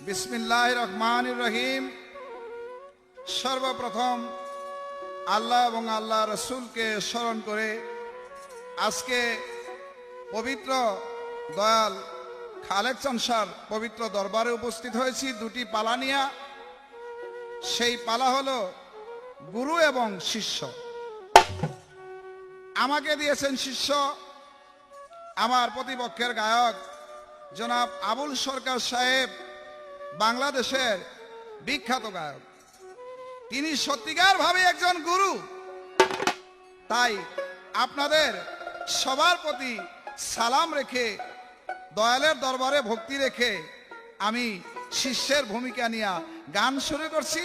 বিসমিল্লাহির রহমানির রহিম। সর্বপ্রথম আল্লাহ এবং আল্লাহ রসুলকে স্মরণ করে আজকে পবিত্র দয়াল খালেক চানসার পবিত্র দরবারে উপস্থিত হয়েছি দুটি পালা নিয়া। সেই পালা হলো গুরু এবং শিষ্য। আমাকে দিয়েছেন শিষ্য আমার প্রতিপক্ষের গায়ক জনাব আবুল সরকার সাহেব, বাংলাদেশের বিখ্যাত গায়ক। তিনি সত্যিকার ভাবে একজন গুরু। তাই আপনাদের সবার প্রতি সালাম রেখে, দয়ালের দরবারে ভক্তি রেখে আমি শিষ্যের ভূমিকা নিয়ে গান শুরু করছি।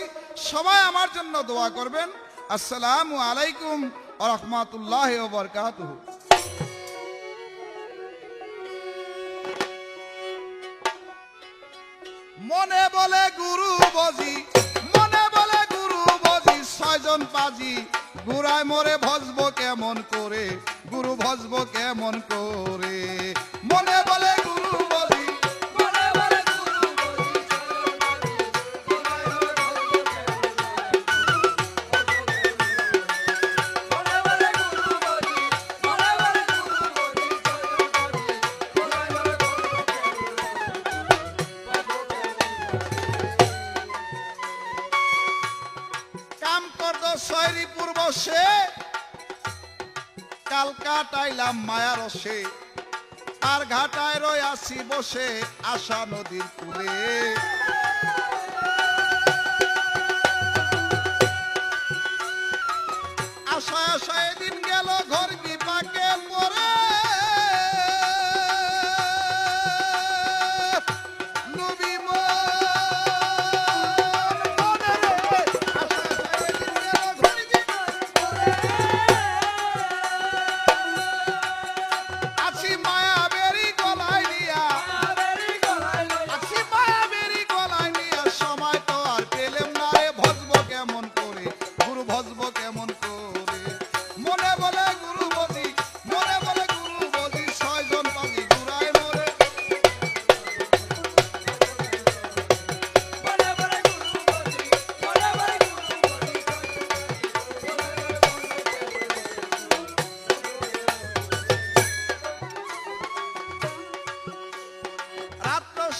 সবাই আমার জন্য দোয়া করবেন। আসসালামু আলাইকুম ওয়া রাহমাতুল্লাহি ওয়া বারাকাতুহু। মনে বলে গুরু বজি, মনে বলে গুরু বজি, ছয়জন পাজি গুড়ায় মোরে ভজব কেমন করে, গুরু ভজব কেমন করে। মনে বলে গুরু বজি, মনে বলে গুরু বজি, মনে বলে গুরু বজি, মনে বলে গুরু বজি, কাম করদ শৈরী পূর্ব সে, কালকা টাইলাম মায়া রসে, আর ঘাটায় রয়ে আসি বসে আশা নদীর কূলে। আশায় আশায় দিন গেল ঘর কি পাকে পরে, নবী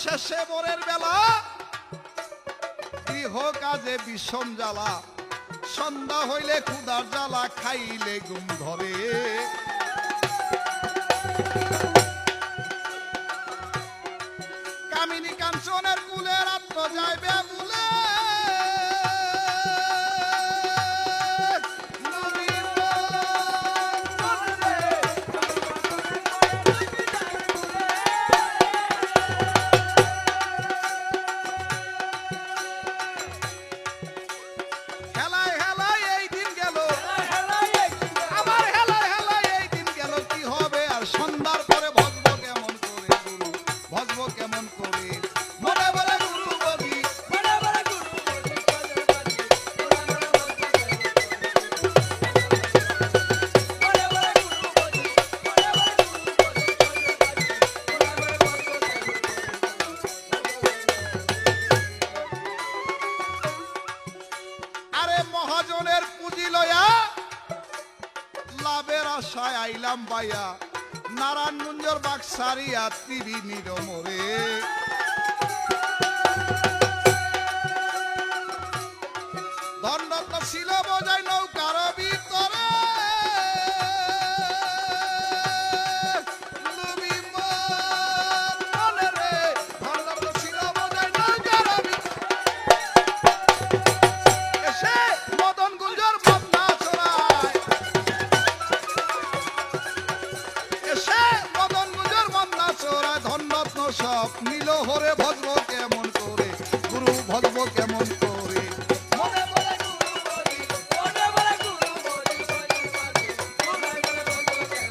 শেষে ভোরের বেলা গৃহ কাজে বিষম জ্বালা, সন্ধ্যা হইলে ক্ষুধার জ্বালা, খাইলে ঘুম ধরে। কামিনী কাঞ্চনের কুলে রাত্র যাইবে বলে, মহাজনের পুঁজি লয়া লাভের আশায় আইলাম বাইয়া, নারায়ণগঞ্জের বাক্সারিয়া ত্রিবিনীর মোরে। ধনরত্ন ছিল বোঝাই নৌকার ভিতরে, সব নীল হরে ভজব কেমন করে, গুরু ভজব কেমন করে। মনে বলে গুরু বলি, মনে বলে গুরু বলি, মনে বলে গুরু বলি,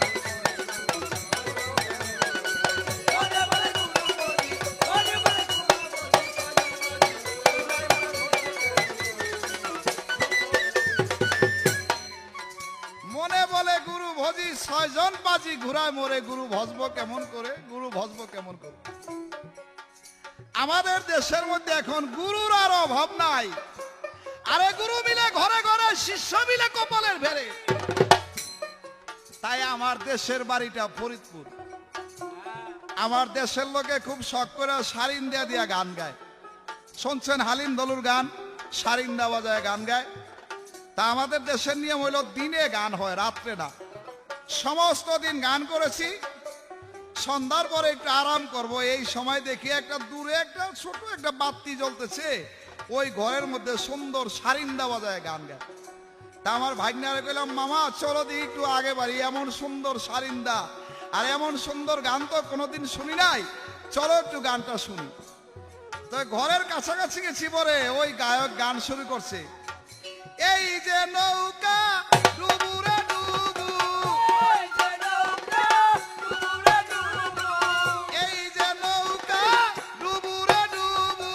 মনে বলে গুরু বলি, মনে বলে মনে বলে গুরু ভজি, ছয়জন পাজি ঘুরায় মোরে, গুরু ভজব কেমন করে, গুরু ভজব কেমন করে। আমাদের দেশের মধ্যে এখন গুরুর আর অভাব নাই। আরে গুরু মিলে ঘরে ঘরে, শিষ্য মিলে কপালের ভেরে। তাই আমার দেশের বাড়িটা ফরিদপুর। আমার দেশের লোকে খুব শখ করে সারিন্দা দিয়া গান গায়। শুনছেন হালিম দলুর গান? সারিন্দা বাজায় গান গায়। তা আমাদের দেশের নিয়ম হইল দিনে গান হয়, রাত্রে না। সমস্ত দিন গান করেছি, সন্ধ্যার পরে একটু আরাম করব। এই সময় দেখি একটা দূরে একটা ছোট একটা বাতি জ্বলতেছে, ওই ঘরের মধ্যে সুন্দর সারিন্দা বাজায় গান গায়। তা আমার ভাগ্নারে কইলাম, মামা চলো দি একটু আগে বাড়ি, এমন সুন্দর সারিন্দা আর এমন সুন্দর গান তো কোনোদিন শুনি নাই, চলো একটু গানটা শুনি। তো ঘরের কাছাকাছি গেছি, পরে ওই গায়ক গান শুরু করছে, এই যে নৌকা ডুবুরে ডুবু, এই যে নৌকা ডুবুরে ডুবু,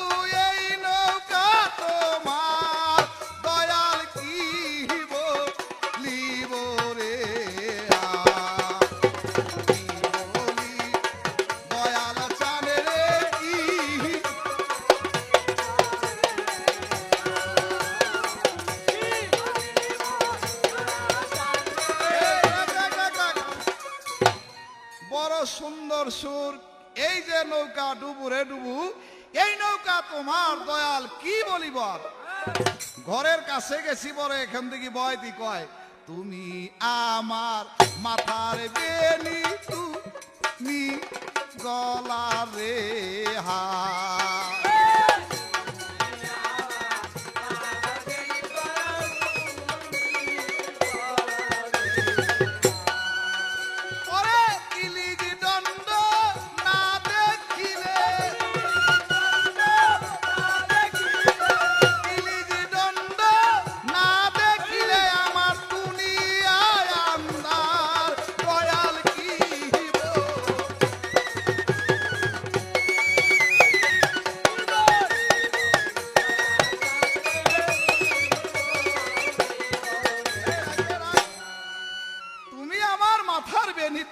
এই নৌকা তোমার দয়াল কি বলিব রে, দয়াল চানে রে কি। বড় সুন্দর সুর, এই যে নৌকা ডুবুরে ডুবু, এই নৌকা তোমার দয়াল কি বলিব। ঘরের কাছে গেছি, পরে এখান থেকে বয়তি কয়, তুমি আমার মাথার বেনি, তুমি গলার রে হার।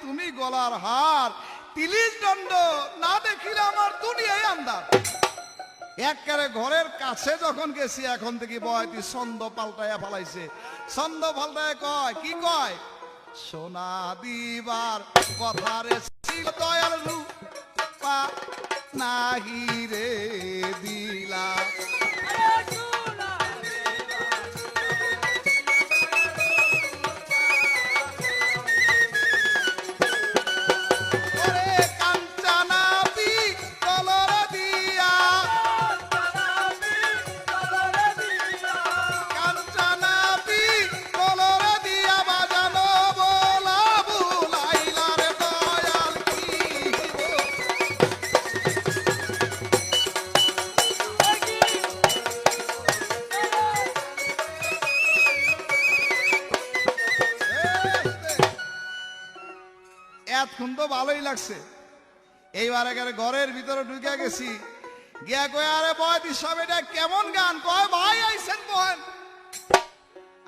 তুমি গলার হার, তিলিশ দণ্ড না দেখিলে আমার দুনিয়ায় আন্দার। একবারে ঘরের কাছে যখন গেছি, এখন থেকে বয়তি ছন্দ পাল্টাইয়া ফালাইছে। ছন্দ পাল্টায় কয়, কি কয়, সোনা দিবার কথা রে দয়াল রূপা নাহি রে দিলা। এতক্ষণ তো ভালোই লাগছে। এইবার ঘরের ভিতরে ঢুকে গেছি, গিয়া কয়, আরে বয়তি সব এটা কেমন গান? কয়, ভাই আইছেন বহেন।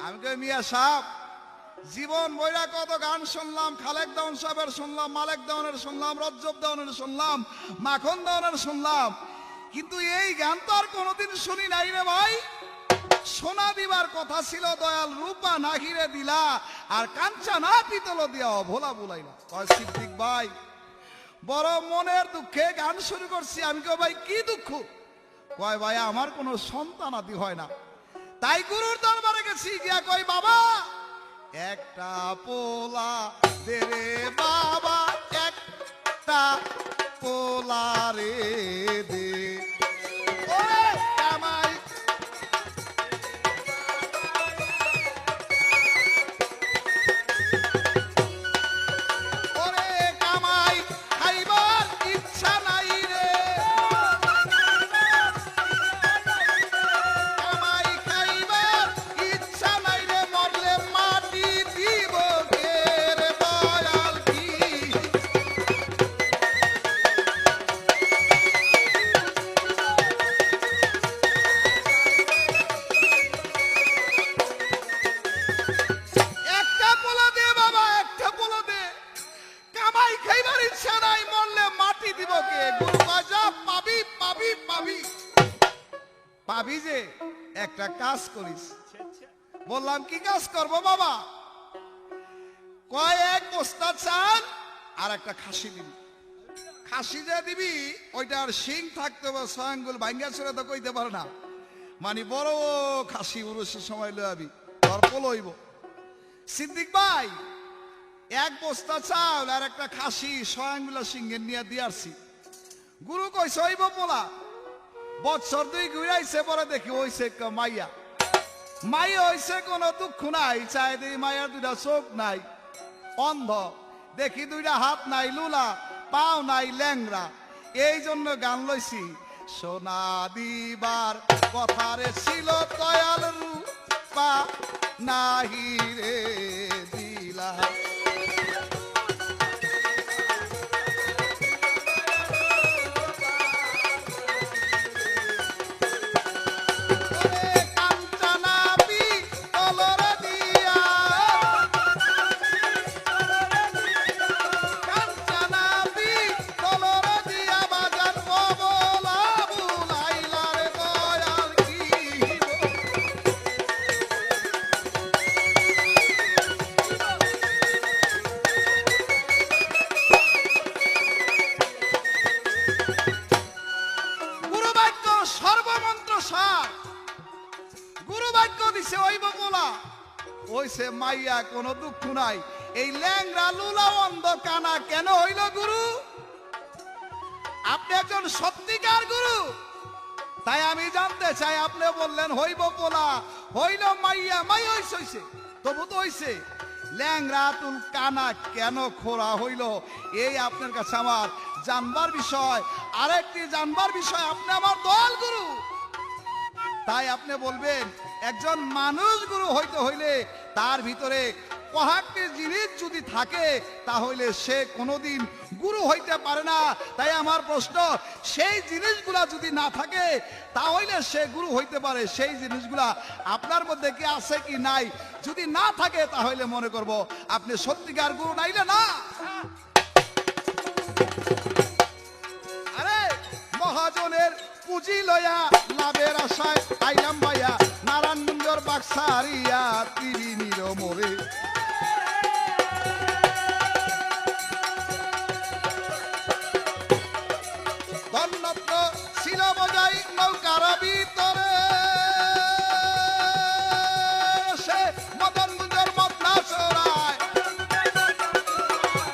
আমি কই, মিয়া সাহেব, জীবন বইরা কত গান শুনলাম, খালেক দেওয়ান সাহেবের শুনলাম, মালেক দেওয়ানের শুনলাম, রজ্জব দেওয়ানের শুনলাম, মাখন দেওয়ানের শুনলাম, কিন্তু এই গান তো আর কোনোদিন শুনি নাই রে ভাই। সোনা দিবার কথা ছিল, দয়াল রূপা নাহিরে দিলা, আর কাঞ্চা না পিতল দিয়া ভোলা বুলাইলা। কয়, সিদ্দিক ভাই, বড় মনের দুঃখে গান শুরু করছি। আমি কই, ভাই কি দুঃখ? কয়, ভাই আমার কোনো সন্তানাদি হয় না, তাই গুরুর দরবারে গেছি। গিয়া কই, বাবা একটা পোলা দে রে বাবা, একটা পোলা রে দে। পাবি পাবি যে একটা কাজ করিস। বললাম কি কাজ করব বাবা? কয়েক বস্তা চাল আর একটা খাসি দিবি। খাসি যে দিবি ওইটার শিং থাকতে হবে, ছয়াঙ্গুল ভাঙ্গা ছেড়ে তো কইতে পারে না, মানে বড় খাসি উরুষের সময় লইবি, তর্প লইব। সিদ্দিক ভাই এক বস্তা চাল আর একটা খাসি ছয়াঙ্গুলা সিংহের নিয়ে দিয়ে আসছি। গুরু কইছে হইব পোলা। বছর দুই ঘুরাইছে, পরে দেখি হইছে মাইয়া। মাইয়া হইছে কোনো দুঃখ নাই, চাই দিই মাইয়ার দুইটা চোখ নাই, অন্ধ, দেখি দুইটা হাত নাই, লুলা পাও নাই, ল্যাংরা। এই জন্য গান লইছি, সোনা দিবার কথারে ছিল দয়াল রূপা নাহি রে দিলা। হইছে মাইয়া, কোনো দুঃখ নাই। এই ল্যাংরা লুলা অন্ধ কানা কেন হইল গুরু? আপনি একজন সত্যিকার গুরু, তাই আমি জানতে চাই। আপনি বললেন হইব পোলা, হইল মাইয়া, মাইয়া হইছে, তবু তো হইছে। ল্যাংরা তুল কানা কেন খোরা হইল, এই আপনার কাছে আমার জানবার বিষয়। আরেকটি জানবার বিষয়, আপনি আমার দয়াল গুরু, তাই আপনি বলবেন একজন মানুষ গুরু হইতে হইলে তার ভিতরে কয়েকটি জিনিস যদি থাকে তাহলে সে কোনোদিন গুরু হইতে পারে না। তাই আমার প্রশ্ন, সেই জিনিসগুলা যদি না থাকে তাহলে সে গুরু হইতে পারে, সেই জিনিসগুলা আপনার মধ্যে কি আছে কি নাই? যদি না থাকে তাহলে মনে করব আপনি সত্যিকার গুরু, নাইলে না। আরে মহাজনের পুঁজি লয়া লাভের আশায় আইলাম ভাইয়া, নারায়ণগঞ্জের বাক্সারিয়া তিরি নিরমরে। ধন্যত্ব ছিল বজাই নৌকার ভিতরে, সে মদনগুজের মদনা চোরায়,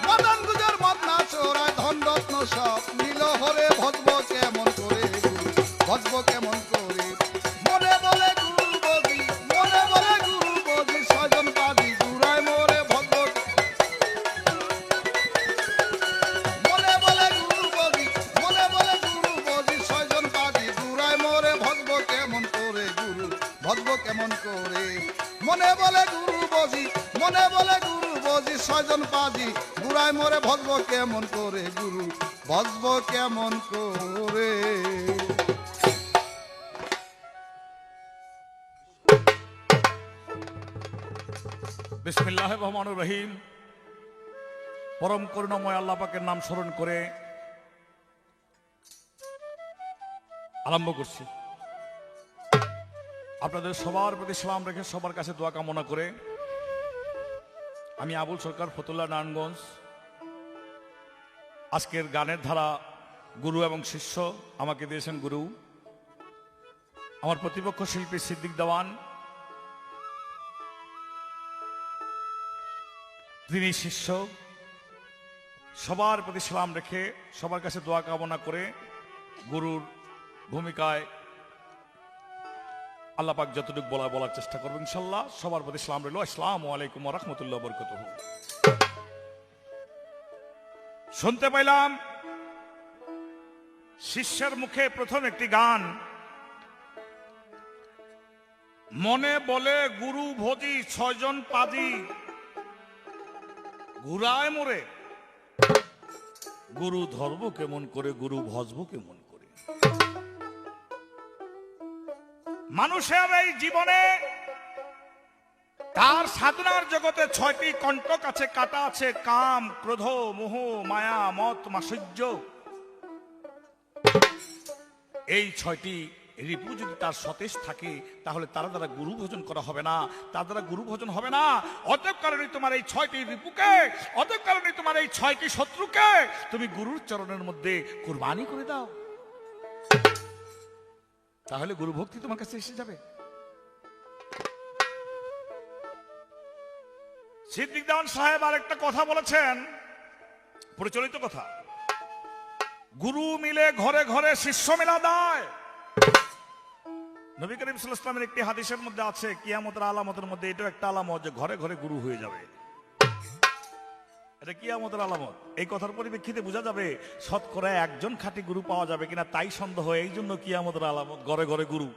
মদনগুজের মদনা চোরায়। ধনরত্ন সব নীল হরে ভজব কেমন করে, ভজব কেমন করে? মনে বলে গুরু বজি, মনে বলে গুরু বজি, ছয়জন বাজি গুড়ায় মোরে ভজব। মনে বলে গুরু বজি, মনে বলে গুরু বজি, ছয়জন বাজি গুড়ায় মোরে ভজব কেমন করে গুরু, ভজব কেমন করে? মনে বলে গুরু বজি, মনে বলে গুরু বজি, ছয়জন বাজি গুড়ায় মোরে ভজব কেমন করে গুরু, ভজব কেমন করে? বিসমিল্লাহির রহমানির রহিম। পরম করুণাময় আল্লাহ পাকের নাম স্মরণ করে আরম্ভ করছি। আপনাদের সবার প্রতি সালাম রেখে সবার কাছে দোয়া কামনা করে আমি আবুল সরকার, ফতুল্লাহ, নারায়ণগঞ্জ। আজকের গানের ধারা গুরু এবং শিষ্য আমাকে দিয়েছেন গুরু, আমার প্রতিপক্ষ শিল্পী সিদ্দিক দেওয়ান, তিনি শিষ্য। সবার প্রতি সালাম রেখে সবার কাছে দোয়া কামনা করে গুরুর ভূমিকায় আল্লাহ পাক যতটুকু বলার চেষ্টা করবো ইনশাল্লাহ। সবার প্রতি সালাম রইল। আসসালামু আলাইকুম ওয়া রাহমাতুল্লাহি ওয়া বারাকাতুহু। শুনতে পাইলাম শিষ্যের মুখে প্রথম একটি গান, মনে বলে গুরু ভজি, ছয়জন পাজি ঘুরায় মোরে, গুরু ধরব কেমন করে, গুরু ভজব কেমন করে? মানুষের এই জীবনে তার সাধনার জগতে 6টি কণ্টক আছে, কাটা আছে, কাম, ক্রোধ, মোহ, মায়া, মত, মাৎসর্য। এই 6টি রিপু যদি তার সতেজ থাকে তাহলে তার দ্বারা গুরু ভোজন করা হবে না, তার দ্বারা গুরু ভোজন হবে না। অতএব কারণে তোমার এই 6টি রিপুকে, অতএব কারণে তোমার এই 6টি শত্রুকে তুমি গুরুর চরণের মধ্যে কুরবানি করে দাও, তাহলে গুরু ভক্তি তোমার কাছে এসে যাবে। সিদ্দিক দেওয়ান সাহেব আর একটা কথা বলেছেন, প্রচলিত কথা, গুরু মিলে ঘরে ঘরে শিষ্য মেলা দেয়। নবী করিম সাল্লাল্লাহু আলাইহি ওয়াসাল্লামের একটি হাদিসের মধ্যে আছে, কিয়ামতের আলামতের মধ্যে এটাও একটা আলামত যে ঘরে ঘরে গুরু হয়ে যাবে। এটা কিয়ামতের আলামত। এই কথার পরিপ্রেক্ষিতে বোঝা যাবে শতকরা একজন খাঁটি গুরু পাওয়া যাবে কিনা তাই সন্দেহ, এই জন্য কিয়ামতের আলামত ঘরে ঘরে গুরু।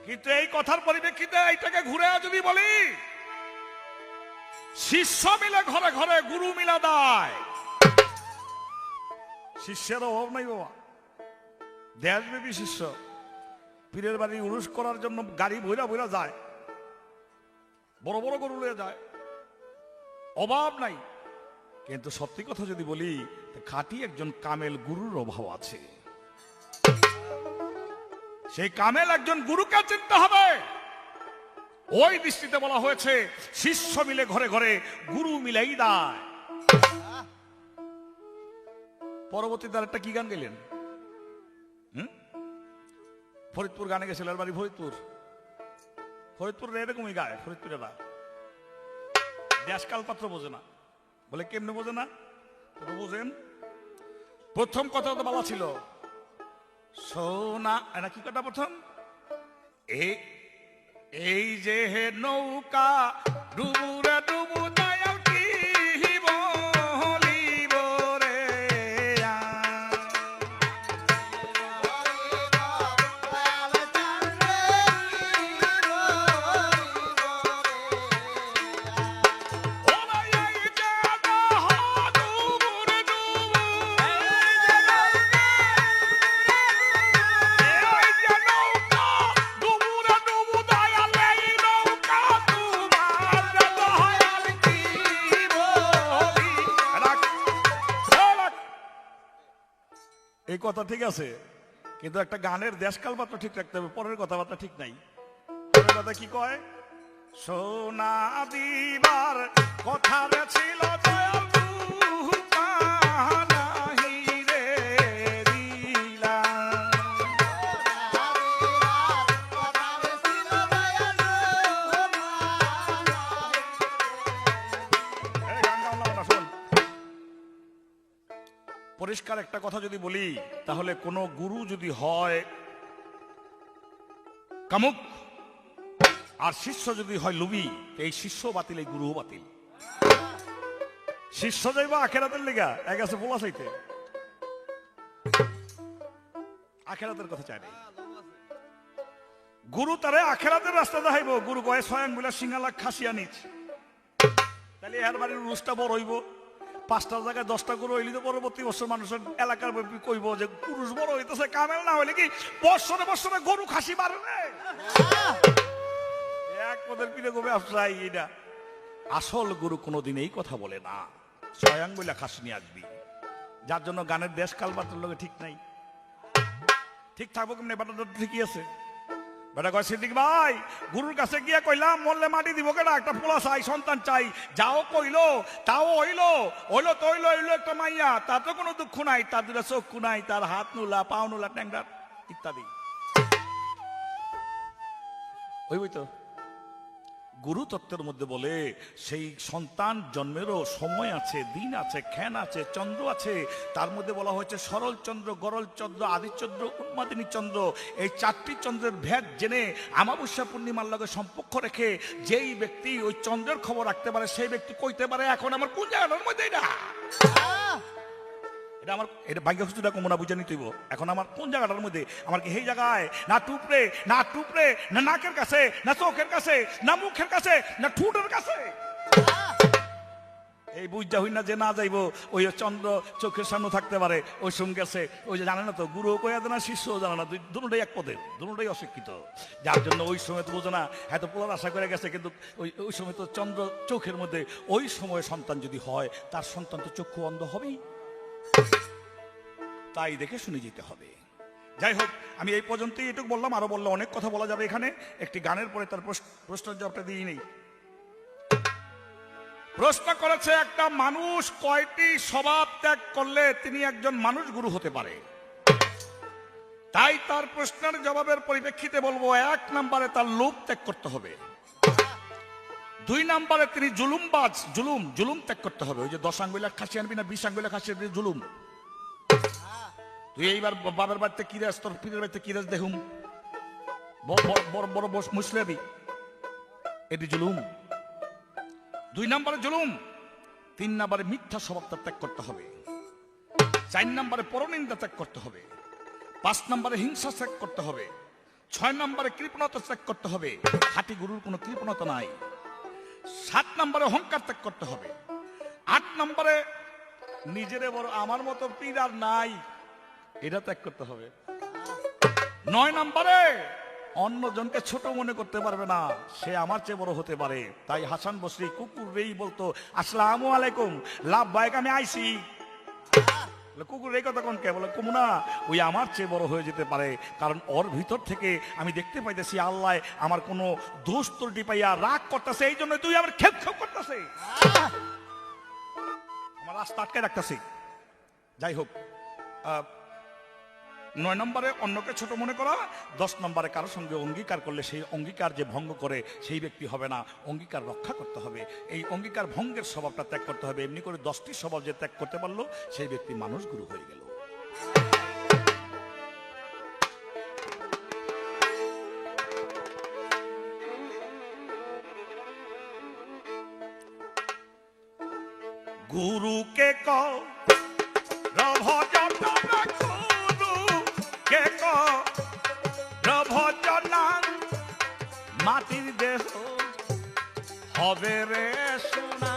কিন্তু এই কথার পরিপ্রেক্ষিতে এইটাকে ঘুরে যদি বলি, শিষ্য মিলে ঘরে ঘরে গুরু মিলা দেয়, শিষ্যের অভাব নাই বাবা। দেশব্যাপী শিষ্য পীরের বাড়ি উরুস করার জন্য গাড়ি বইরা বইরা যায়, বড় বড় গরু লয়ে যায়, অভাব নাই। কিন্তু সত্যি কথা যদি বলি, খাঁটি একজন কামেল গুরুর অভাব আছে। সেই কামেল একজন গুরুকে চিনতে হবে। ওই দৃষ্টিতে বলা হয়েছে শিষ্য মিলে ঘরে ঘরে গুরু মিলাই দেয়। পরবর্তীতে আরেকটা কি গান গেলেন? ফরিদপুর গানে গেছিল, বাড়ি ফরিদপুর। ফরিদপুর এরকমই গায়, ফরিদপুরেরা দেশকাল পাত্র বোঝে না। বলে কেমনে বোঝে না? বোঝেন, প্রথম কথা তো বলা ছিল সোনা, না কি কথা প্রথম, এই যে হে নৌকা ডুবুরে ডুবু দয়াল কি বলিব রে। এই কথা ঠিক আছে, কিন্তু একটা গানের দেশকাল মাত্র ঠিক রাখতে হবে, পরের কথাবার্তা ঠিক নাই। পরের কথা কি কয়? সোনা দিবার কথা ছিল দয়াল রূপা নাহি রে দিলা। পরিষ্কার একটা কথা যদি বলি, তাহলে কোন গুরু যদি হয় কামুক আর শিষ্য যদি হয় লুবি, এই শিষ্য বাতিল, এই গুরু বাতিল। শিষ্য যাইবা আখেরাতের লেগা, এক আছে বলা চাইতে, আখেরাতের কথা চাই নাই। গুরু তারে আখেরাতের রাস্তা দেখাইব। গুরু কয়ে স্বয়ং বলে সিঙ্গালা খাসিয়া নিচ, তাহলে এর বাড়ির রুসটা বড় হইব। 5টা জায়গায় 10টা গরু হইলে তো পরবর্তী বছর মানুষের এলাকার কইব যে পুরুষ বড় হইতেছে, কামেল না হইলে কি বছরে বছরে গরু খাসি বাড়বে। এক পদের পিঠে গোবে আফসাই। এটা আসল গুরু কোনোদিন এই কথা বলে না, স্বয়ং বলে খাসি নিয়ে আসবি। যার জন্য গানের দেশ কাল বার্তার লোকে ঠিক নাই। ঠিক থাকবো কেমনি? ব্যাটাটা ঠিকই আছে। বেটা কয় সিদ্দিক ভাই, গুরুর কাছে গিয়ে কইলাম মরলে মাটি দিব কেনা, একটা পোলা চাই, সন্তান চাই। যাও কইলো, তাও হইলো, হইলো তো হইলো, হইলো একটা মাইয়া, তার তো কোনো দুঃখ নাই, তার দুটা চক্ষু নাই, তার হাত নুলা, পাও নুলা, ট্যাংরা ইত্যাদি। হইবই তো। গুরু তত্ত্বের মধ্যে বলে সেই সন্তান জন্মেরও সময় আছে, দিন আছে, ক্ষণ আছে, চন্দ্র আছে। তার মধ্যে বলা হয়েছে সরল চন্দ্র, গরল চন্দ্র, আদিচন্দ্র, উন্মাদিনী চন্দ্র। এই 4টি চন্দ্রের ভেদ জেনে আমাবস্যা পূর্ণিমার লগে সম্পর্ক রেখে যেই ব্যক্তি ওই চন্দ্রের খবর রাখতে পারে, সেই ব্যক্তি কইতে পারে এখন আমার কোন জায়গাটার মধ্যে এটা এটা আমার, এটা ভাগ্য খুচুটা কমনা বুঝে নিতেইব। এখন আমার কোন জায়গাটার মধ্যে, আমার কি সেই জায়গায় না টুপরে, না টুপরে, না নাকের কাছে, না চোখের কাছে, না মুখের কাছে, না ঠুটের কাছে। এই বুঝা হই না যে না যাইব ওই চন্দ্র চোখের সামনে থাকতে পারে, ওই সঙ্গে গেছে। ওই যে জানে না তো, গুরু কয়া জানা, শিষ্যও জানে না, দুটোটাই এক পদের, দুটোটাই অশিক্ষিত। যার জন্য ওই সময় তো বোঝে না, হয়তো পোলার আশা করে গেছে, কিন্তু ওই সময় তো চন্দ্র চোখের মধ্যে। ওই সময় সন্তান যদি হয়, তার সন্তান তো চক্ষু অন্ধ হবেই। তাই দেখে শুনে যেতে হবে। যাই হোক, আমি এই পর্যন্তই এটুকু বললাম, আরো বললে অনেক কথা বলা যাবে এখানে। একটি গানের পরে তার প্রশ্নের জবাবটা দিয়ে নেই। প্রশ্ন করেছে, একটা মানুষ কয়টি স্বভাব ত্যাগ করলে তিনি একজন মানুষ গুরু হতে পারে? তাই তার প্রশ্নের জবাবের পরিপ্রেক্ষিতে বলবো, 1 নম্বরে তার লোভ ত্যাগ করতে হবে, 2 নম্বরে তিনি জুলুম ত্যাগ করতে হবে। ওই যে 10 আঙ্গুলে খাসি আনবি না 20 আঙ্গুলে খাসি আনবি, জুলুম। তুই এইবার বাবার বাড়িতে কি রাস, তোর পীরের বাড়িতে কি রাস দেখুম, বড় বড় মুসলিবি, এটি জুলুম। 2 নম্বরে জুলুম। 3 নম্বরে মিথ্যা স্বভাবটা ত্যাগ করতে হবে। 4 নম্বরে পরনিন্দা ত্যাগ করতে হবে। 5 নম্বরে হিংসা ত্যাগ করতে হবে। 6 নম্বরে কৃপণতা ত্যাগ করতে হবে, খাঁটি গুরুর কোনো কৃপণতা নাই। 7 নম্বরে অহংকার ত্যাগ করতে হবে। 8 নম্বরে নিজেরে বড়, আমার মতো পীর আর নাই, এটা ত্যাগ করতে হবে। 9 নম্বরে অন্যজনকে ছোট মনে করতে পারবে না, সে আমার চেয়ে বড় হতে পারে। তাই হাসান বসরি কুকুর রেই বলতো, আসসালামু আলাইকুম, লাভ বাইক, আমি আইসি। কুকুর এই কথা কোন কে বলে, কুমুনা ওই আমার চেয়ে বড় হয়ে যেতে পারে, কারণ ওর ভিতর থেকে আমি দেখতে পাইতেছি আল্লাহ আমার কোনো দোষ ত্রুটি পাইয়া রাগ করতেছে, এই জন্য তুই আমার খেপ খেপ করতেছে, আমার রাস্তা আটকে রাখতেছি। যাই হোক, 9 নম্বরে অন্যকে ছোট মনে করা। 10 নম্বরে কারোর সঙ্গে অঙ্গীকার করলে সেই অঙ্গীকার যে ভঙ্গ করে সেই ব্যক্তি হবে না, অঙ্গীকার রক্ষা করতে হবে। এই অঙ্গীকার ভঙ্গের স্বভাবটা ত্যাগ করতে হবে। এমনি করে 10টি স্বভাব যে ত্যাগ করতে পারলো সেই ব্যক্তি মানুষ গুরু হয়ে গেল। গুরুকে কও রভজনা, গুরুকে কও রভজনা, মাটির দেহ হবে রে সোনা।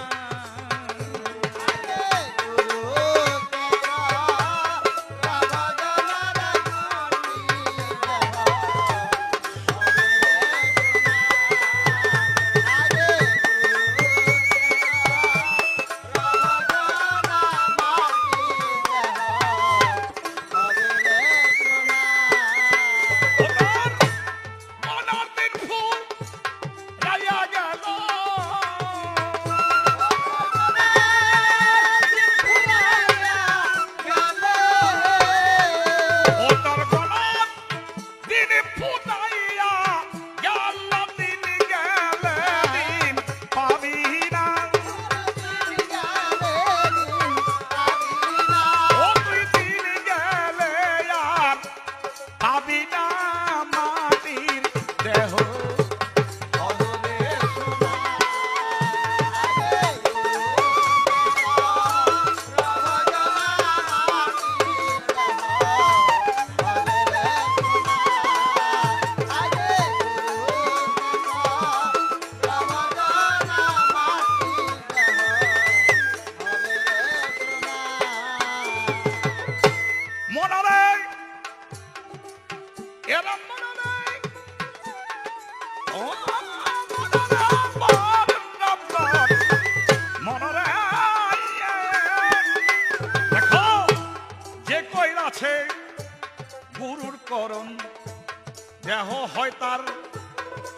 গুরুর করণ দেহ হয় তার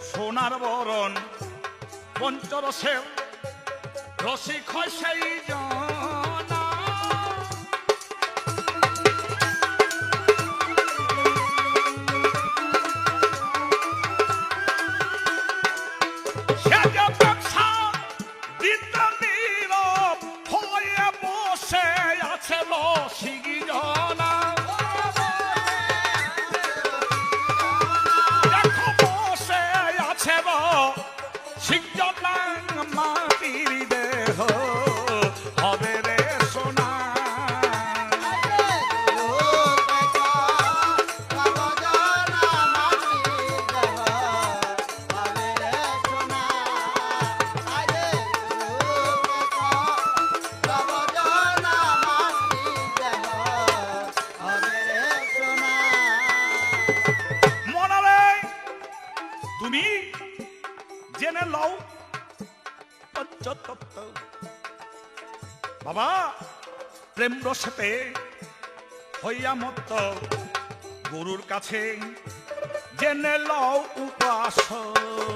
সোনার বরণ, পঞ্চরসের রসিক হয় সেই জনা। সে যে ব্যবসা দিতে নীরব হয়ে বসে আছে রসিক জনা। মাটির দেহ হবে রে সোনা। মনারে তুমি জেনে লও পঞ্চতত্ত্ব। বাবা প্রেম রসেতে হইয়া মত্ত গুরুর কাছে জেনে লও উপাসনা।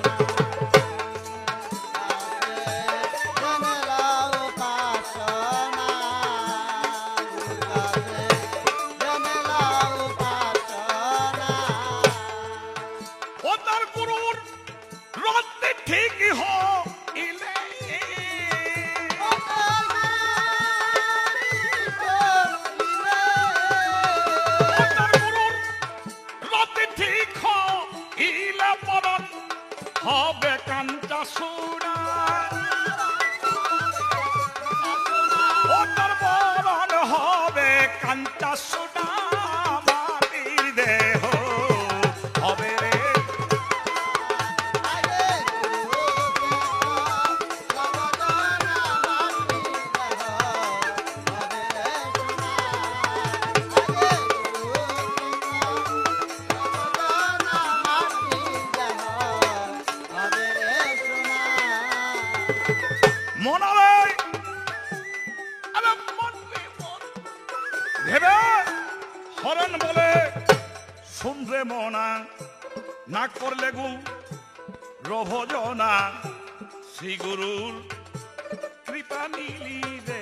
ও তার গুরুর রত্নে ঠিক হইলে ঠিক হইলে পরন হবে কাঞ্চা সুরা। ও তার বরণ হবে কাঞ্চা সুরা। মাটির দেহ হবে রে মনারে ভেবে হরণ বলে শুনরে মনা না করলে গু রভজনা শ্রী গুরুর কৃপা মিলিবে।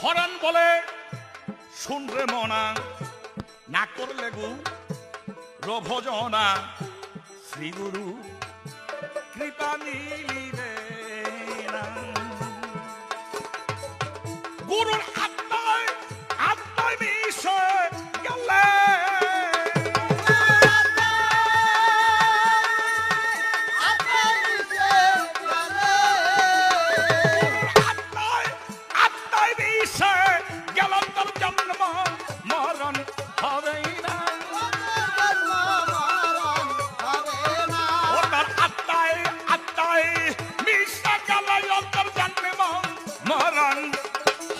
হরণ বলে শুনরে মনা না করলে গু রভজনা শ্রী গুরু কৃপা মিলিবে না। গুরুর আত্মায় আত্মায় মিশে গেলে আত্মায় মিশে গেল তোর জন্ম মরণ হবে না। ওটার আত্মায় আত্মায় মিশে গেল তোর জন্ম মরণ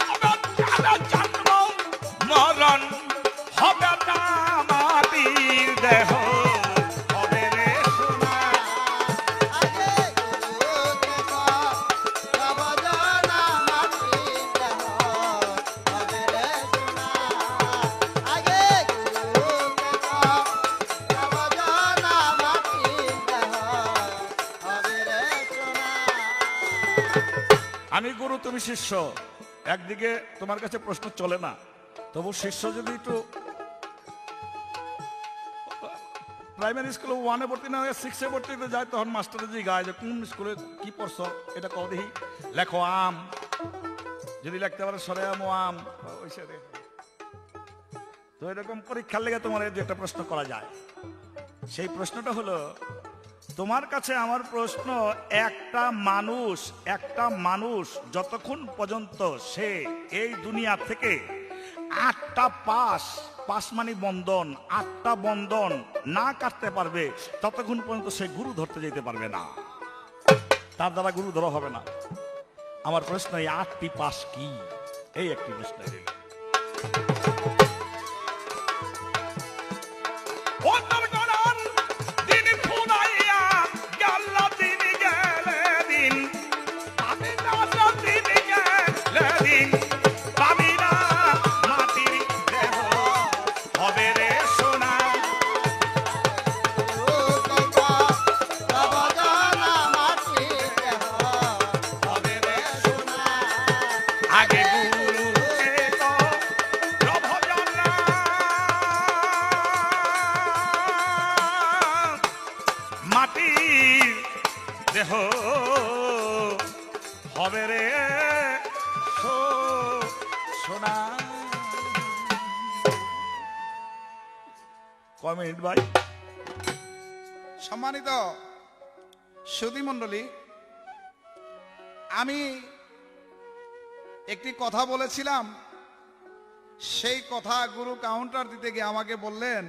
হবে না। জন্ম মরণ হবে না। মাটির দেহ হবে রে সোনা। আমি গুরু তুমি শিষ্য, একদিকে তোমার কাছে প্রশ্ন চলে না, তবু শিষ্য যদি একটু প্রাইমারি স্কুলে 1-এ ভর্তি না হয়ে 6-এ ভর্তি হতে যায়, তখন মাস্টারে যে গায় যে কোন স্কুলে কি পড়ছ এটা কও দেখি, লেখো আম, যদি লিখতে পারে সরে আম ও আম ওই সাথে। তো এরকম পরীক্ষার লেগে তোমার এই যে একটা প্রশ্ন করা যায়, সেই প্রশ্নটা হলো তোমার কাছে আমার প্রশ্ন, একটা মানুষ যতক্ষণ পর্যন্ত সে এই দুনিয়া থেকে 8টা পাশ মানে বন্ধন, 8টা বন্ধন না কাটতে পারবে ততক্ষণ পর্যন্ত সে গুরু ধরতে যেতে পারবে না, তার দ্বারা গুরু ধরা হবে না। আমার প্রশ্ন এই 8টি পাশ কি? এই একটি প্রশ্ন। দেহ হবে রে সোনা। কয় মিনিট ভাই? সম্মানিত সুধী মণ্ডলী, আমি একটি কথা বলেছিলাম, সেই কথা গুরু কাউন্টার দিতে গিয়ে আমাকে বললেন,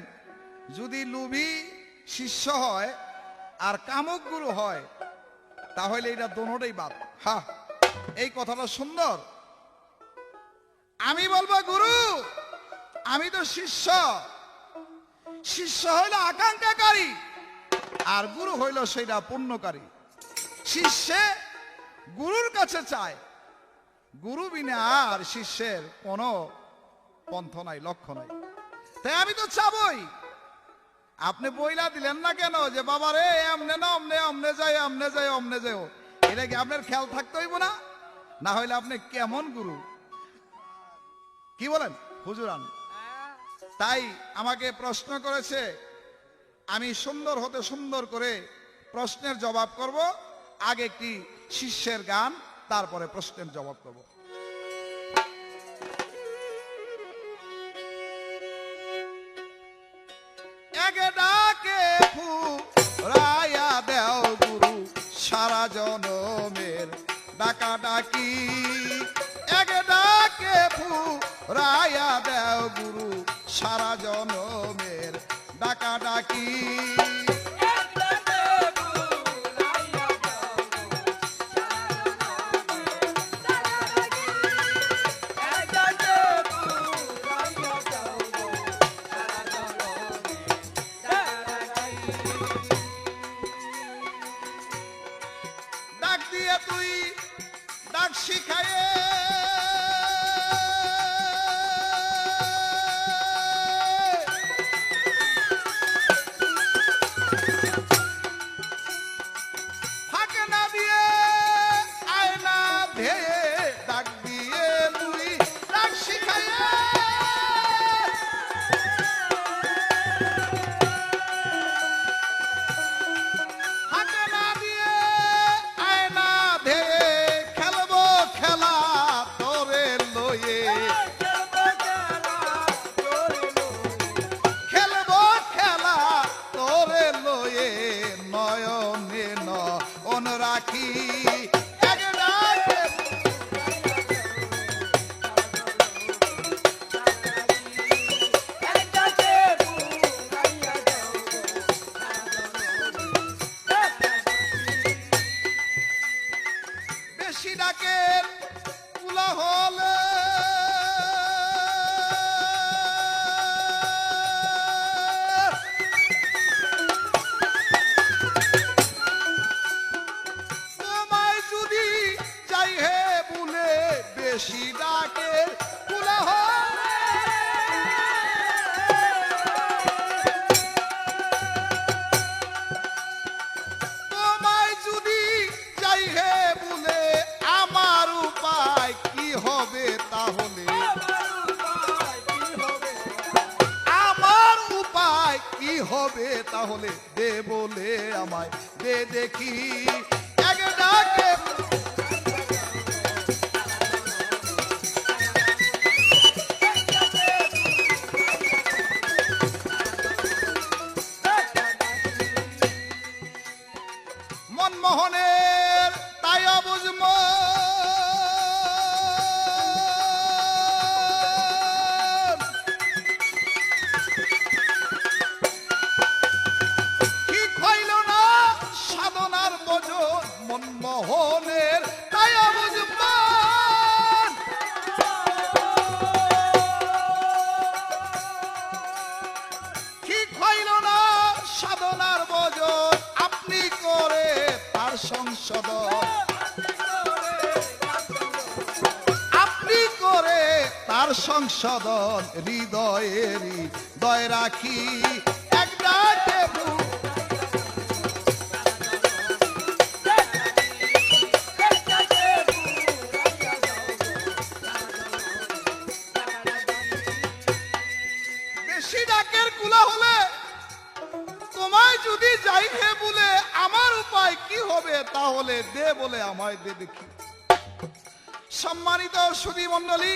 যদি লোভী শিষ্য হয় আর কামুক গুরু হয় তাহলে এটা দোনোটাই বাদ। হ্যাঁ, এই কথাটা সুন্দর। আমি বলবো, গুরু আমি তো শিষ্য, শিষ্য হইল আকাঙ্ক্ষাকারী, আর গুরু হইল সেটা পুণ্যকারী। শিষ্যে গুরুর কাছে চায়, গুরু বিনা আর শিষ্যের কোনো পন্থ নাই, লক্ষ্য নাই। তাই আমি তো চাবই। আপনি বইলা দিলেন না কেন যে বাবা রে আমনে না অমনে, অমনে যাই, আমনে যাই, অমনে যাও? এটা কি আপনার খেয়াল থাকতে হইব না? না হইলে আপনি কেমন গুরু? কি বলেন হুজুরান? তাই আমাকে প্রশ্ন করেছে, আমি সুন্দর হতে সুন্দর করে প্রশ্নের জবাব করব। আগে একটি শিষ্যের গান, তারপরে প্রশ্নের জবাব করব। একে ডাকে ফুরাইয়া দেও গুরু সারা জনমের ডাকা ডাকি। একে ডাকে ফুরাইয়া দেও গুরু সারা জনমের ডাকা ডাকি। ডাক দিয়ে তুই ডাক শিখায়ে ফাঁকে না দিয়ে আয়না ধেয়ে ডাক দিয়ে তুই ডাক শিখায়ে ফাঁকে না দিয়ে আয়না ধেয়ে খেলবো খেলা তোরে লয়ে। খেলবো খেলা তোরে লয়ে নয়নে নয়ন রাখি। এক ডাকে বেশি ডাকের কুলা হলে তোমায় যদি চাই হে বলে বেশি ডাকের কুলা হলে তোমায় যদি চাই হে বলে আমার উপায় কি হবে তাহলে? আমার উপায় কি হবে তাহলে? দে বলে আমায় দে দেখি। এক ডাকে মনমোহনের তাই অবুঝম ঠিক হইল না সাধনার বোঝন। মনমোহনের তাই অবুঝম ঠিক হইল না সাধনার বোঝন। আপনি করে তার সংশোধন, আপনি করে তার সংশোধন হৃদয়ের হৃদয় রাখি। এক ডাকে বেশি ডাকের কুলা হলে তোমায় যদি যাই হে বলে আমার উপায় কি হবে তাহলে? দে বলে আমায় দে দেখি। সম্মানিত সুধী মণ্ডলী,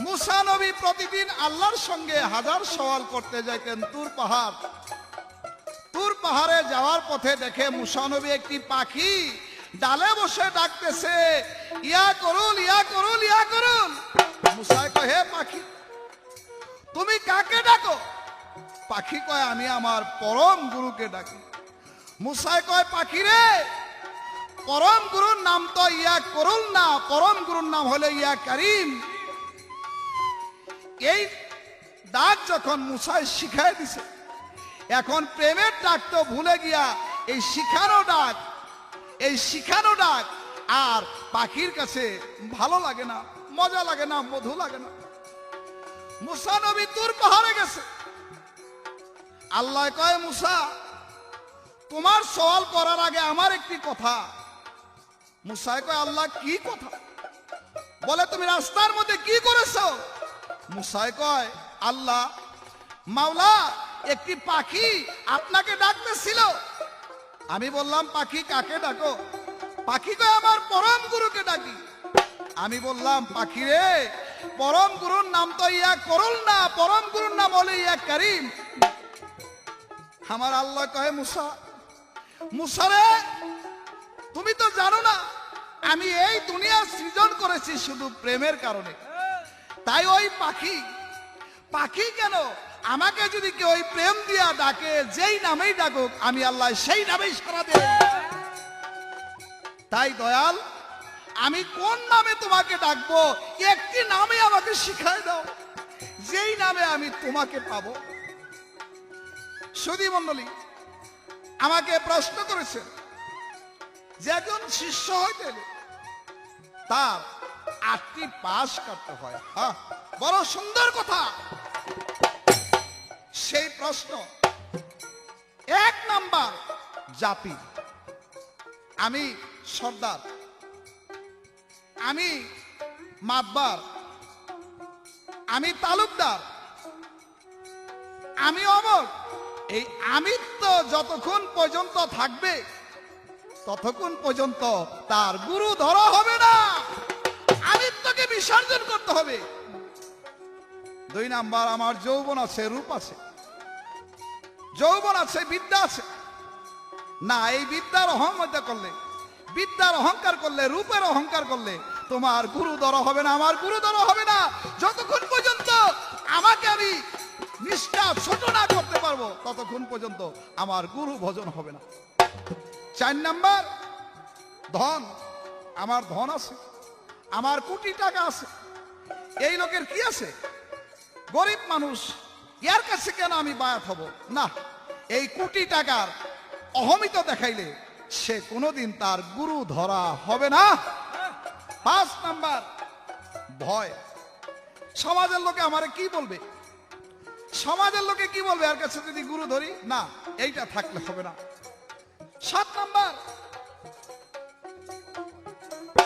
মুসা নবী প্রতিদিন আল্লাহর সঙ্গে হাজার সওয়াল করতে যাইতেন তুর পাহাড়। তুর পাহাড়ে যাওয়ার পথে দেখে মুসা নবী একটি পাখি ডালে বসে ডাকতেছে, ইয়া করুল, ইয়া করুল, ইয়া করুল। মুসা কয়, হে পাখি তুমি কাকে ডাকো? পাখি কয়, আমি আমার পরম গুরুকে ডাকি। মুসা কয়, পাখি রে পরম গুরুর নাম তো ইয়া করুল না, পরম গুরুর নাম হলো ইয়া কারিম। এই ডাক যখন মুসাই শিখাই দিছে, এখন প্রেমের ডাক তো ভুলে গিয়া এই শিখানো ডাক আর পাখির কাছে ভালো লাগে না, মজা লাগে না, মধু লাগে না। মুসা নবী তুর পাহাড়ে গেছে। আল্লাহ কয়, মুসা তোমার সওয়াল করার আগে আমার একটি কথা। মুসা কয়, আল্লাহ কি কথা? বলে, তুমি রাস্তার মধ্যে কি করেছো? মুসা কয়, আল্লাহ মাওলা একটি পাখি আপনাকে ডাকতেছিল। আমি বললাম, পাখি কাকে ডাকো? পাখি কয়, আমার পরম গুরুকে ডাকি। আমি বললাম, পাখি রে, পরম গুরুর নাম তো ইয়া করল না, পরম গুরুর নাম হলো ইয়া করিম। আমার আল্লাহ কহে, মুসা রে, তুমি তো জানো না আমি এই দুনিয়া সৃজন করেছি শুধু প্রেমের কারণে। তাই ওই পাখি কেন আমাকে যদি কেউ ওই প্রেম দিয়া ডাকে, যেই নামেই ডাকুক, আমি আল্লাহ সেই নামেই সাড়া দেব। তাই দয়াল, আমি কোন নামে তোমাকে ডাকবো, একটি নামে আমাকে শিখায় দাও, যেই নামে আমি তোমাকে পাবো। সুধী মণ্ডলী, আমাকে প্রশ্ন করেছেন যে একজন শিষ্য হইতে তার 8টি পাশ কাটতে হয়। হ্যাঁ, বড় সুন্দর কথা। সেই প্রশ্ন, 1 নাম্বার জাতি, আমি সর্দার, আমি মাতবার, আমি তালুকদার, আমি অমর। এই আমিত্ব যতক্ষণ পর্যন্ত থাকবে ততক্ষণ পর্যন্ত তার গুরু ধরা হবে না, আমিত্বকে বিসর্জন করতে হবে। 2 নাম্বার, আমার যৌবন আছে, রূপ আছে, যৌবন আছে, বিদ্যা আছে। না, এই বিদ্যার অহংকার করলে, রূপের অহংকার করলে তোমার গুরু ধরা হবে না, আমার গুরু ধরা হবে না। যতক্ষণ পর্যন্ত আমাকে আমি নিষ্ঠা ছোট না করতে পারবো ততক্ষণ পর্যন্ত আমার গুরু ভজন হবে না। 4 নাম্বার, ধন। আমার ধন আছে, আমার কোটি টাকা আছে। এই লোকের কি আছে? গরিব মানুষ, এর কাছে কেন আমি বায়াত হব? না, এই কোটি টাকার অহমিত দেখাইলে সে কোনোদিন তার গুরু ধরা হবে না। 5 নাম্বার, ভয়। সমাজের লোকে আমারে কি বলবে? সমাজের লোকে কি বলবে এর কাছে যদি গুরু ধরি? না, এইটা থাকলে হবে না। 7 নাম্বার,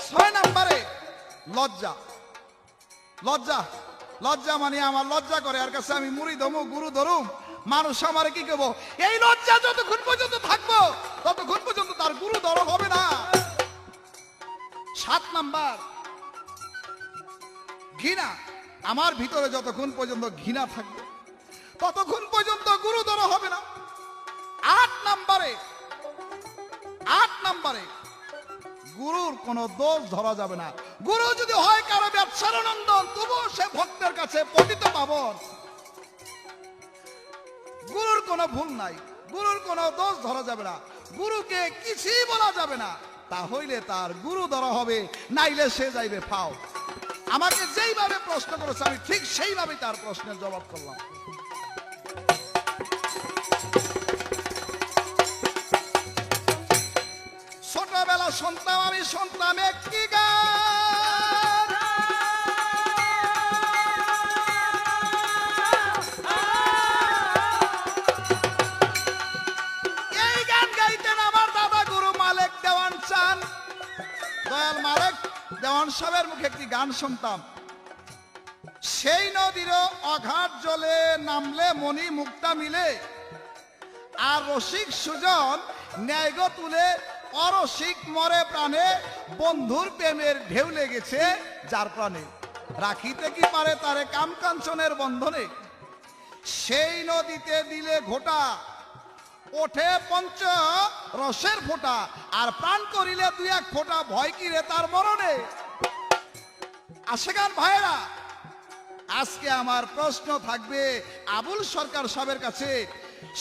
6 নাম্বারে লজ্জা। লজ্জা মানে আমার লজ্জা করে, এর কাছে আমি মুড়ি ধরবো, গুরু ধরুম, মানুষ আমারে কি করবো? এই লজ্জা যতক্ষণ পর্যন্ত থাকবো ততক্ষণ পর্যন্ত তার গুরু ধরা হবে না। 7 নাম্বার, ঘৃণা। আমার ভিতরে যতক্ষণ পর্যন্ত ঘৃণা থাকবে ততক্ষণ পর্যন্ত গুরু ধরা হবে না। 8 নাম্বারে গুরুর কোনো দোষ ধরা যাবে না। গুরু যদি হয় কারো ব্যবসার নন্দন, তবুও সে ভক্তের কাছে পতিত পাবন। গুরুর কোনো ভুল নাই, গুরুর কোনো দোষ ধরা যাবে না, গুরুকে কিছুই বলা যাবে না। তা হইলে তার গুরু ধরা হবে, নাইলে সে যাইবে ফাও। আমাকে যেইভাবে প্রশ্ন করেছে আমি ঠিক সেইভাবে তার প্রশ্নের জবাব করলাম। ছোটবেলা শুনতাম একটি গান, এই গান গাইতেন আমার দাদা গুরু মালিক দেওয়ান চান। দয়াল মালিক দেওয়ান সাহেবের মুখে একটি গান শুনতাম। সেই নদীর অঘাট জলে নামলে মণি মুক্তা মিলে, আর রসিক সুজন ন্যায়গ তুলে, অরসিক মরে প্রাণে, বন্ধুর প্রেমের ঢেউ লেগেছে যার প্রাণে, রাখিতে কি পারে তারে কাম কাঞ্চনের বন্ধনে। সেই নদীতে দিলে ঘোটা, ওঠে পঞ্চ রসের ফোঁটা, আর প্রাণ করিলে 2-1 ফোঁটা, ভয় কি রে তার মরণে। আশেগান ভাইরা, আজকে আমার প্রশ্ন থাকবে আবুল সরকার সাহেবের কাছে।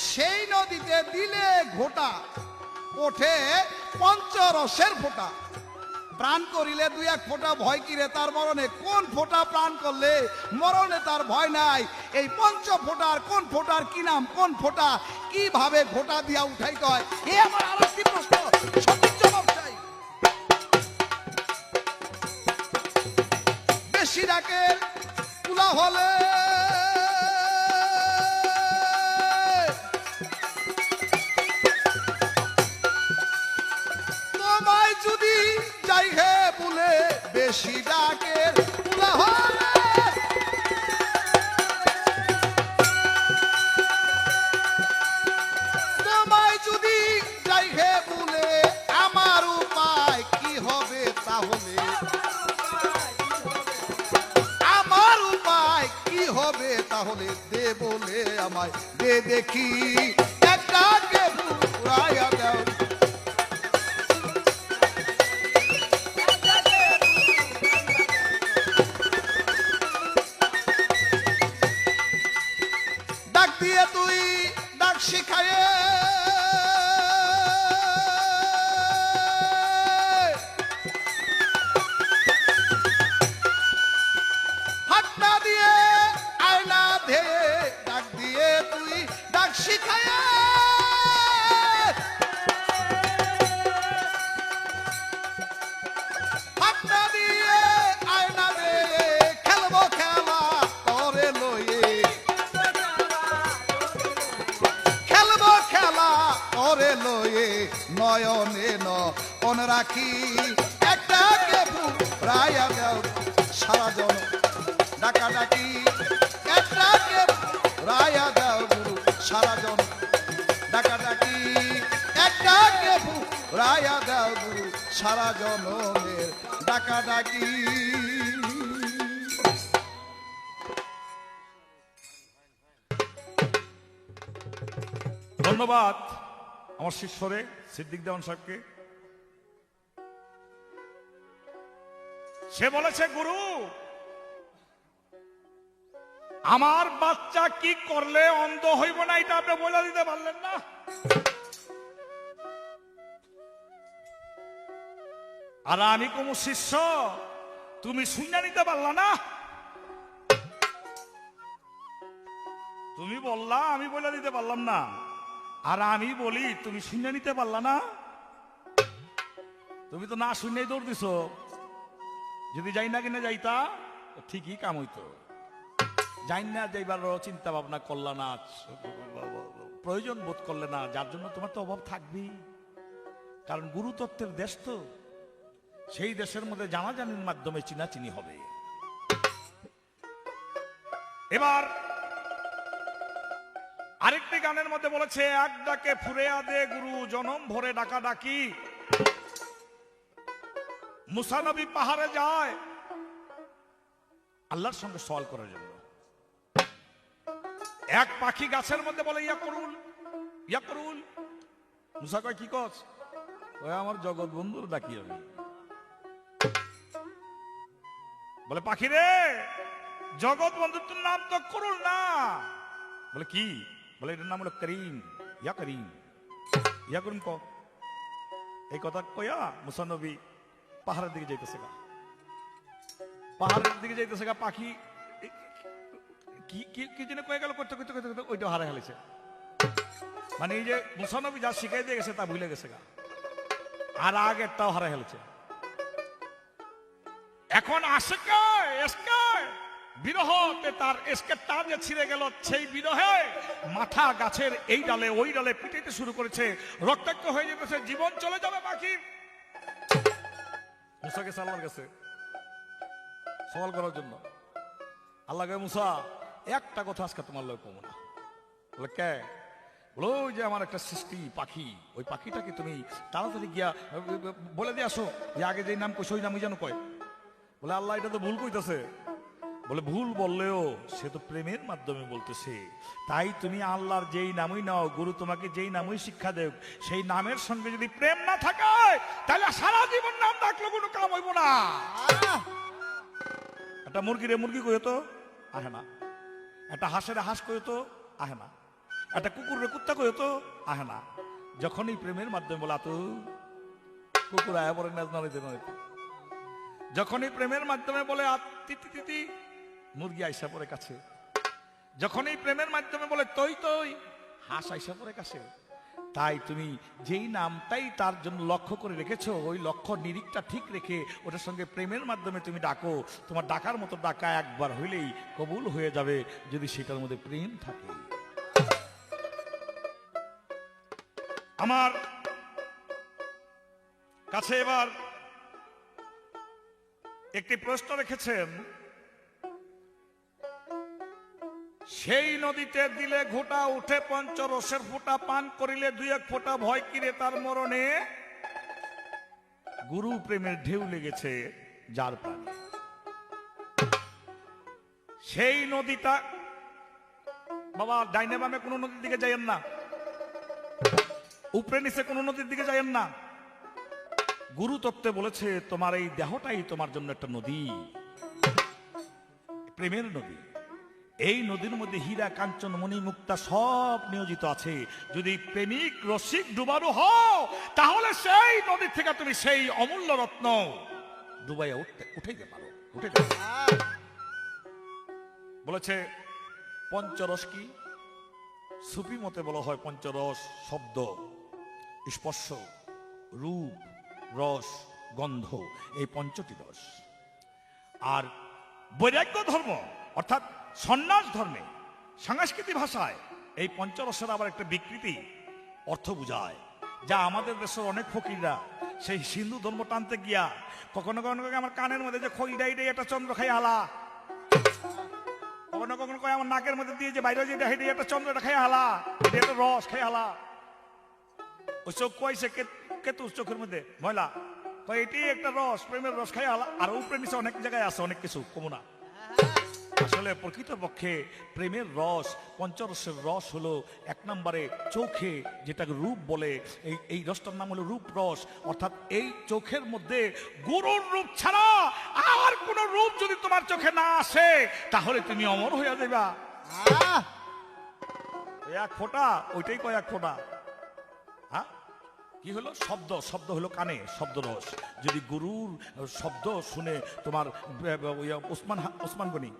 সেই নদীতে দিলে ঘোটা, ওঠে পঞ্চরসের ফোঁটা, প্রাণ করিলে দুই এক ফোঁটা ভয় কিরে তার মরণে, কোন ফোঁটা প্রাণ করলে মরণে তার ভয় নাই। এই পঞ্চ ফোঁটার কোন ফোঁটার কি নাম, কোন ফোঁটা কিভাবে ঘোটা দিয়া উঠাইতে হয়, এ আমার আরেকটি প্রশ্ন, সঠিক জবাব চাই। বেশি ডাকে তুলা হলে তোমায় যদি যাই হে বলে, বেশি ডাকে তুলা হলে তোমায় যদি যাই হে বলে, আমার উপায় কি হবে তাহলে, আমার উপায় কি হবে তাহলে, দে বলে আমায় দে দেখি একটা কে পুরাইয়া দাও। ডাক দিয়ে তুই ডাক শিখায়ে হাট্টা দিয়ে আয়না ধেয়ে, ডাক দিয়ে তুই ডাক শিখায়ে হাট্টা দিয়ে আয়না ধেয়ে, খেলবো খেলা করে লয়ে, খেলবো খেলা করে লয়ে, নয়নে নয়ন রাখি একটা কে পুরাইয়া দাও। সারা জন ডাকা ডাকি একটা কে পুরাইয়া দাও গুরু, সারা জন ডাকা ডাকি একটা কে পুরাইয়া দাও গুরু, সারা জনমের ডাকা ডাকি। ধন্যবাদ আমার শিষ্যরে সিদ্দিক দেওয়ান সাহেবকে। সে বলেছে, গুরু আমার বাচ্চা কি করলে অন্ধ হইব না, এটা আপনি বলে দিতে পারলেন না। আর আমি কোন শিষ্য, তুমি শুনে নিতে পারলা না। তুমি বললা, আমি বলে দিতে পারলাম না। আর আমি বলি, তুমি শুনে নিতে পারলা না। তুমি তো না শুনেই দৌড় দিছ। যদি যাই না কিনে যাইতা ঠিকই কাম হইতো। যাই না যাইবার চিন্তা ভাবনা করলা না, প্রয়োজন বোধ করলে না, যার জন্য তোমার তো অভাব থাকবেই। কারণ গুরুতত্ত্বের দেশ তো, সেই দেশের মধ্যে জানাজানির মাধ্যমে চিনাচিনি হবে। এবার আরেকটি গানের মধ্যে বলেছে, এক ডাকে ফুরেয়া দে গুরু, জনম ভরে ডাকা ডাকি। মুসা নবী পাহাড়ে যায় আল্লাহর সঙ্গে সওয়াল করার জন্য। এক পাখি গাছের মধ্যে বলে, ইয়া করুল ইয়া করুল। মুসা কয়, কি কস? ওই আমার জগৎ বন্ধুর ডাকি আমি। বলে, পাখি রে, জগৎ বন্ধুর তোর নাম তো করুল না। বলে, কি? বলে, এটার নাম হলো করিম। ইয়া করিম, ইয়া করিম ক। এই কথা কইয়া মুসা নবী পাহাড়ের দিকে যাইতেছে গা। পাহাড়ের দিকে যাইতেছে গা, পাখি কি কি যেন কয়ে গেল, করতে করতে করতে করতে ওইটা হারাই হারাইছে। মানে এই যে মুসা নবী যা শিখাই দিয়ে গেছে তা ভুলে গেছে গা, আর আগেরটাও হারাই ফেলেছে। এখন আশিকে এসকে বিরহতে তার এসকের টান যে ছিঁড়ে গেল, সেই বিরহে মাথা গাছের এই ডালে ওই ডালে পিটাইতে শুরু করেছে, রক্তাক্ত হয়ে যেতেছে, জীবন চলে যাবে পাখির। মুসাকে আল্লাহর কাছে সওয়াল করার জন্য। আল্লাহ কে, মুসা একটা কথা আজকে তোমার লোক কমো না। বলে, কে? বলো, ওই যে আমার একটা সৃষ্টি পাখি, ওই পাখিটাকে তুমি তাড়াতাড়ি গিয়া বলে দিয়ে আসো যে আগে যে নাম কইছে ওই নামই যেন কয়। বলে, আল্লাহ এটা তো ভুল কইতেছে। বলে, ভুল বললেও সে তো প্রেমের মাধ্যমে বলতেছে, তাই তুমি আল্লাহর যেই নামই নাও, গুরু তোমাকে যেই নামই শিক্ষা দেব, সেই নামের সঙ্গে যদি প্রেম না থাকে তাহলে সারা জীবন নাম ডাকলে কোনো কাম হইব না। একটা মুরগি রে মুরগি কইও তো আহে না, একটা হাঁসের হাঁস কইও তো আহে না, একটা কুকুর রে কুত্তা কইও তো আহে না। যখনই প্রেমের মাধ্যমে বলা তো কুকুর আয়া পরে নাচ নড়াইতে নড়াইতে যখনই প্রেমের মাধ্যমে বলে তিতি তিতি, মুরগি আইসা পড়ে কাছে। যখনই প্রেমের মাধ্যমে বলে তৈ তৈ, হাঁস আইসা পড়ে কাছে। তাই তুমি যেই নামটাই তার জন্য লক্ষ্য করে রেখেছো, ওই লক্ষ্য নিরিখটা ঠিক রেখে ওটার সঙ্গে প্রেমের মাধ্যমে তুমি ডাকো। তোমার ডাকার মতো ডাকা একবার হইলেই কবুল হয়ে যাবে, যদি সেটার মধ্যে প্রেম থাকে। আমার কাছে এবার একটি প্রশ্ন রেখেছেন, সেই নদীতে দিলে ঘোটা উঠে পঞ্চরসের ফোঁটা, পান করিলে দুই এক ফোঁটা ভয় কিরে তার মরণে, গুরু প্রেমের ঢেউ লেগেছে যার প্রাণে। সেই নদীটা বাবা ডাইনে বামে কোনো নদীর দিকে যাইয়েন না, উপরে নিচে কোনো নদীর দিকে যাইয়েন না। গুরু তত্ত্বে বলেছে তোমার এই দেহটাই তোমার জন্য একটা নদী, প্রেমের নদী। এই নদীর মধ্যে হীরা কাঞ্চন মণি মুক্তা সব নিয়োজিত আছে। যদি প্রেমিক রসিক ডুবারু হও, তাহলে সেই নদী থেকে তুমি সেই অমূল্য রত্ন ডুবাইয়া উঠাইতে পারো, উঠাইতে পারো। বলেছে পঞ্চরস কি? সুফি মতে বলা হয় পঞ্চরস শব্দ, স্পর্শ, রূপ, রস, গন্ধ, এই পঞ্চটি রস। আর বৈরাগ্য ধর্ম অর্থাৎ সন্ন্যাস ধর্মে, সাংস্কৃতিক ভাষায় এই পঞ্চরসের আবার একটা বিকৃতি অর্থ বুঝায়, যা আমাদের দেশের অনেক ফকিররা সেই হিন্দু ধর্ম টানতে গিয়া কখনো কখনো আমার কানের মধ্যে যে খইডাই একটা চন্দ্র খাই হালা, কখনো কখনো কয় আমার নাকের মধ্যে দিয়ে যে বাইরে যে একটা চন্দ্রটা খাই হালা, একটা রস খাই হালা। ওই চোখ কয়েছে কেতু চোখের মধ্যে ময়লা, কয় এটি একটা রস, প্রেমের রস খাই হালা। আর উপরে নিচে অনেক জায়গায় আছে অনেক কিছু কমুনা। আসলে প্রকৃতপক্ষে প্রেমের রস, পঞ্চরসের রস হলো এক নম্বরে চোখে, যেটাকে রূপ বলে, এই রসটার নাম হলো রূপ রস। অর্থাৎ এই চোখের মধ্যে গুরুর রূপ ছাড়া আর কোন রূপ যদি তোমার চোখে না আসে, তাহলে তুমি অমর হইয়া যাবা। এক ফোঁটা, ওইটাই কয় এক ফোঁটা। হ্যাঁ, কি হলো? শব্দ, শব্দ হলো কানে শব্দ রস। যদি গুরুর শব্দ শুনে তোমার ওসমান গনি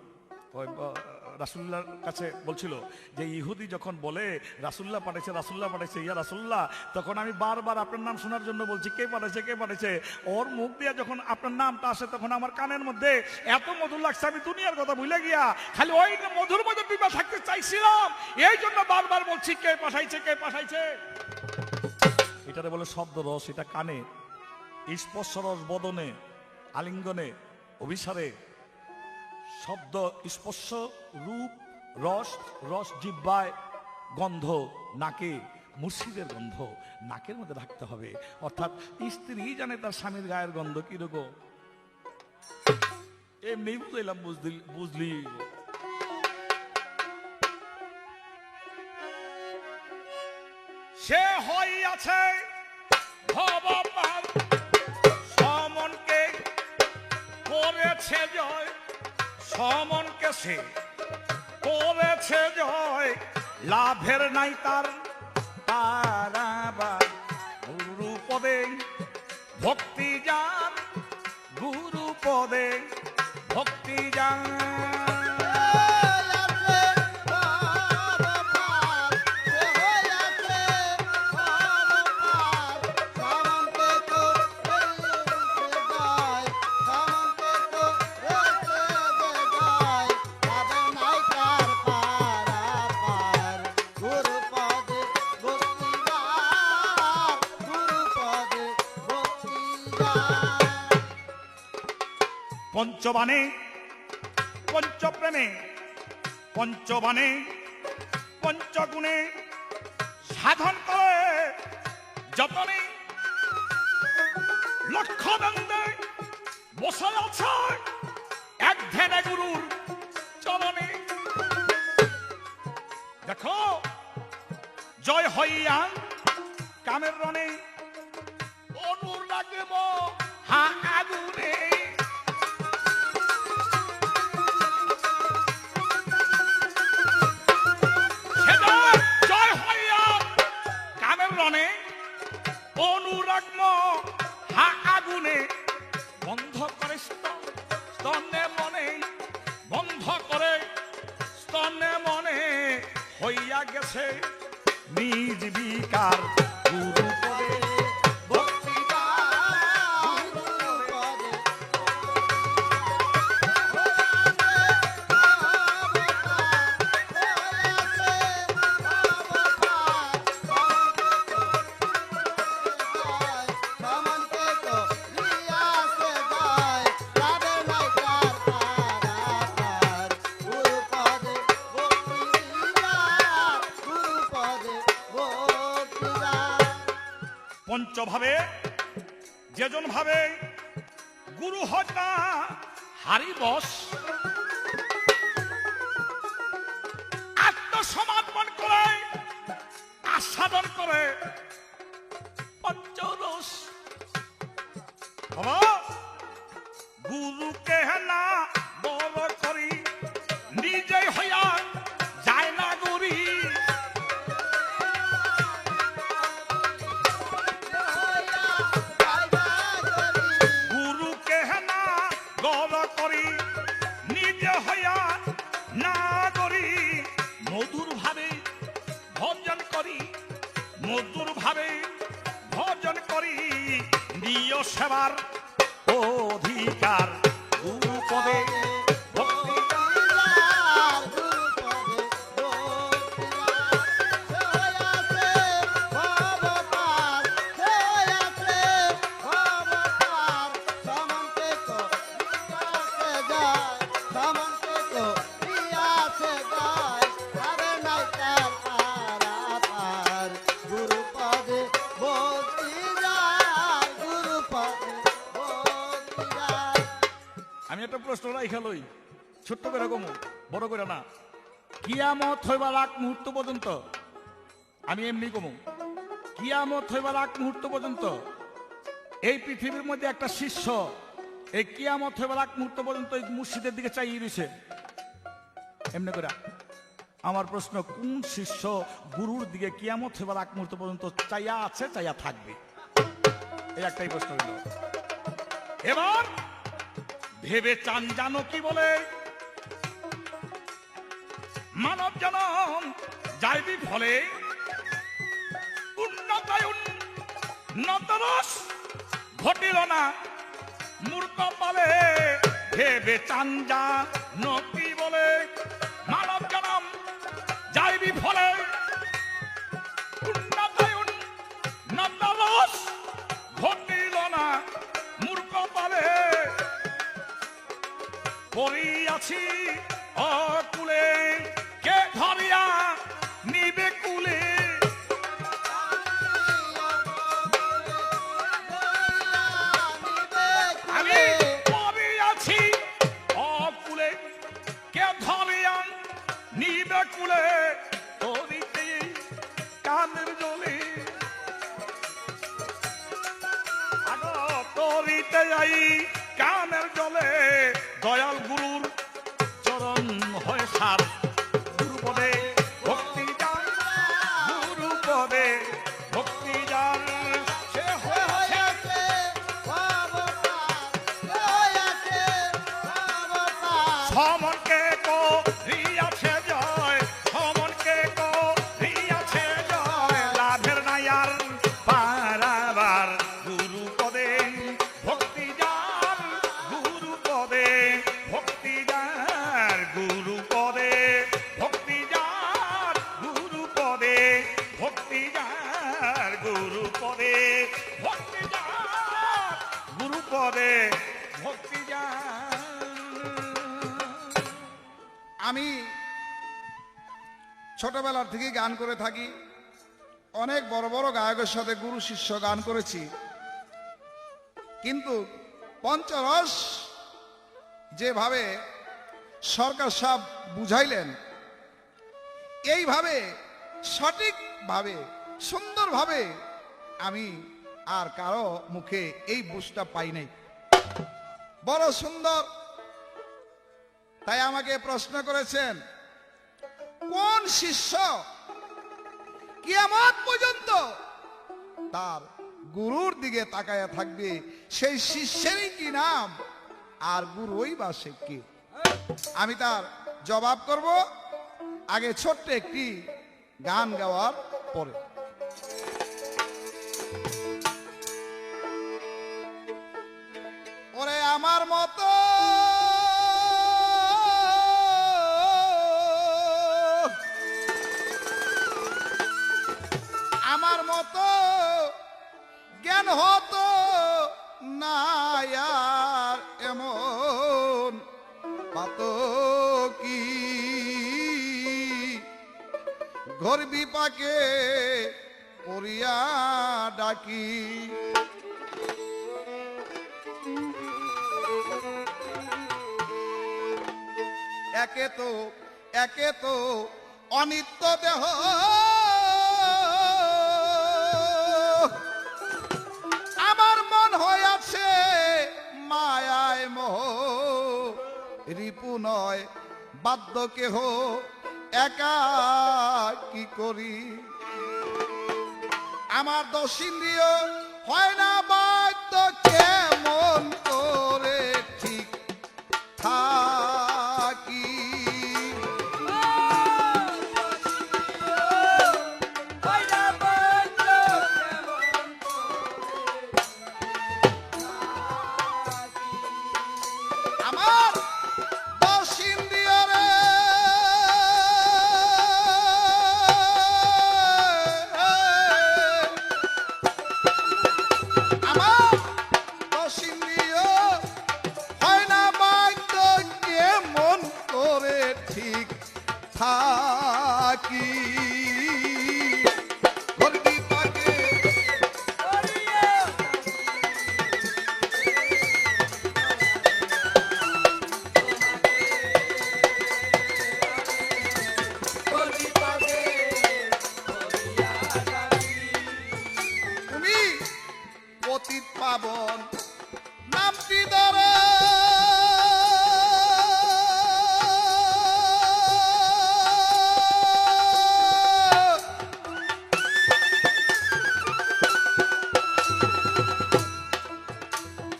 রাসুল্লাহর কাছে বলছিল যে ইহুদি যখন বলে রাসুল্লাহ পাঠাইছে, রাসুল্লাহ পাঠাইছে, ইয়া রাসুল্লাহ, তখন আমি বারবার আপনার নাম শোনার জন্য বলছি, কে পাঠাইছে, কে পাঠাইছে। ওর মুখ দিয়ে যখন আপনার নামটা আসে, তখন আমার কানের মধ্যে এত মধুর লাগছে, আমি দুনিয়ার কথা ভুলে গিয়া খালি ওই মধুর মধ্যে বিবাহ থাকতে চাইছিলাম, এই জন্য বারবার বলছি কে পাঠাইছে, কে পাঠাইছে। এটারে বলে শব্দ রস। এটা কানে, স্পর্শ রস বদনে, আলিঙ্গনে, অভিসারে, শব্দ, স্পর্শ, রূপ, রস, রস জিহ্বায়, গন্ধ নাকে, মুর্শিদের গন্ধ নাকের মধ্যে রাখতে হবে। অর্থাৎ স্ত্রী জানে তার স্বামীর গায়ের গন্ধ কিরকম, এমনি বুঝলাম, বুঝলি। সে হইয়াছে ভবপাল, সমনকে করেছে জয়, সমনকে সে করেছে জয়, লাভের নাই তার তারাবার। গুরু পদে ভক্তি যান, গুরু পদে ভক্তি যান। পঞ্চবাণে, পঞ্চপ্রেমে, পঞ্চবাণে, পঞ্চগুণে সাধন করে যতনে লক্ষ্য দ্বন্দ্বে বসে আছে এক ধ্যানে গুরুর চরণে। দেখো জয় হইয়া কামের রণে, অনুর লাগিব হা আগুনে। অনুরাগ্ম হা আগুনে, বন্ধ করে স্তনে মনে, বন্ধ করে স্তনে মনে হইয়া গেছে নিজ বিকার গুরু পদে ভক্তি পঞ্চভাবে যেজন ভাবে গুরু হয় না হারি বস, আত্মসমর্পণ করে আস্বাদন করে পঞ্চরস। বাবা গুরুকে না বড় করি নিজে হইয়া যায় না গরি। গুরুকে না গড় করি নিজে হইয়া না করি, মধুর ভাবে ভজন করি, মধুর ভাবে ভজন করি নিয় সেবার অধিকার গুরু পদে ভক্তি। আমি একটা প্রশ্ন রাইখা লই, ছোট্ট করে কমু, বড় করে না। কিয়ামত হইবার আগ মুহূর্ত পর্যন্ত, আমি এমনি কমু, কিয়ামত হইবার আগ মুহূর্ত পর্যন্ত এই পৃথিবীর মধ্যে একটা শিষ্য এই কিয়ামত হইবার আগ মুহূর্ত পর্যন্ত এই মুর্শিদের দিকে চাইয়ে রয়েছে এমনি করে। আমার প্রশ্ন, কোন শিষ্য গুরুর দিকে কিয়ামত হইবার আগ মুহূর্ত পর্যন্ত চাইয়া আছে, চাইয়া থাকবে? এই একটাই প্রশ্ন হইল। এবার ভেবে চান জানো কি বলে, মানব জনম যাইবি ফলে উন্নত রস ঘটিল না মূর্খ পালে। ভেবে চান জানো কি বলে, মানব জনম যাইবি ফলে উন্নত রস ঘটিল না মূর্খ পালে। পড়িয়াছি অকুলে কে ধরিয়া নিবে কুলে। আমি পড়িয়াছি অকুলে কে ধরিয়া নিবে কুলে। তরিতে কানের জলে তরিতে যাই কানের জলে। দয়াল গুরুর চরণ হয় সার গুরু পদে ভক্তি যান, গুরু পদে ভক্তি যান। সে সমনকে করিয়াছে জয়, সমনকে করিয়াছে জয়। লাভের নাই আর পারাবার গুরু পদে ভক্তি যান, গুরু পদে ভক্তি যার, গুরু পদে ভক্তি যার, গুরু পদে ভক্তি যার, গুরু পদে ভক্তি যার, গুরু পদে ভক্তি যার। আমি ছোটবেলার থেকে গান করে থাকি, অনেক বড় বড় গায়কের সাথে গুরু শিষ্য গান করেছি, কিন্তু পঞ্চরস যেভাবে সরকার সাহেব বুঝাইলেন, এইভাবে সঠিকভাবে সুন্দরভাবে আমি আর কারো মুখে এই বুঝটা পাই নাই। বড় সুন্দর। তাই আমাকে প্রশ্ন করেছেন, কোন শিষ্য কিয়ামত পর্যন্ত তার গুরুর দিকে তাকায়া থাকবে, সেই শিষ্যেরই কি নাম, আর গুরুই বা সে কে? আমি তার জবাব করব আগে ছোট্ট একটি গান গাওয়ার পরে। ওরে আমার মতো আমার মতো জ্ঞান হতো না আর এমন পাত কি ঘর বিপাকে পড়িয়া ডাকি। একে তো অনিত্য দেহ, আমার মন হইয়াছে মায়ায় মোহ, রিপু নয় বাধ্য কেহ, একা কি করি। আমার দোষ ইন্দ্রিয় হয় না বাধ্য, কেমন করে ঠিক থাকি। আমার দোষ ইন্দ্রিয় রে আমার দোষ ইন্দ্রিয় হয় না বাধ্য, কেমন করে ঠিক থাকি। ঘর বিপাকে তুমি পতিত পাবন নামটি ধরে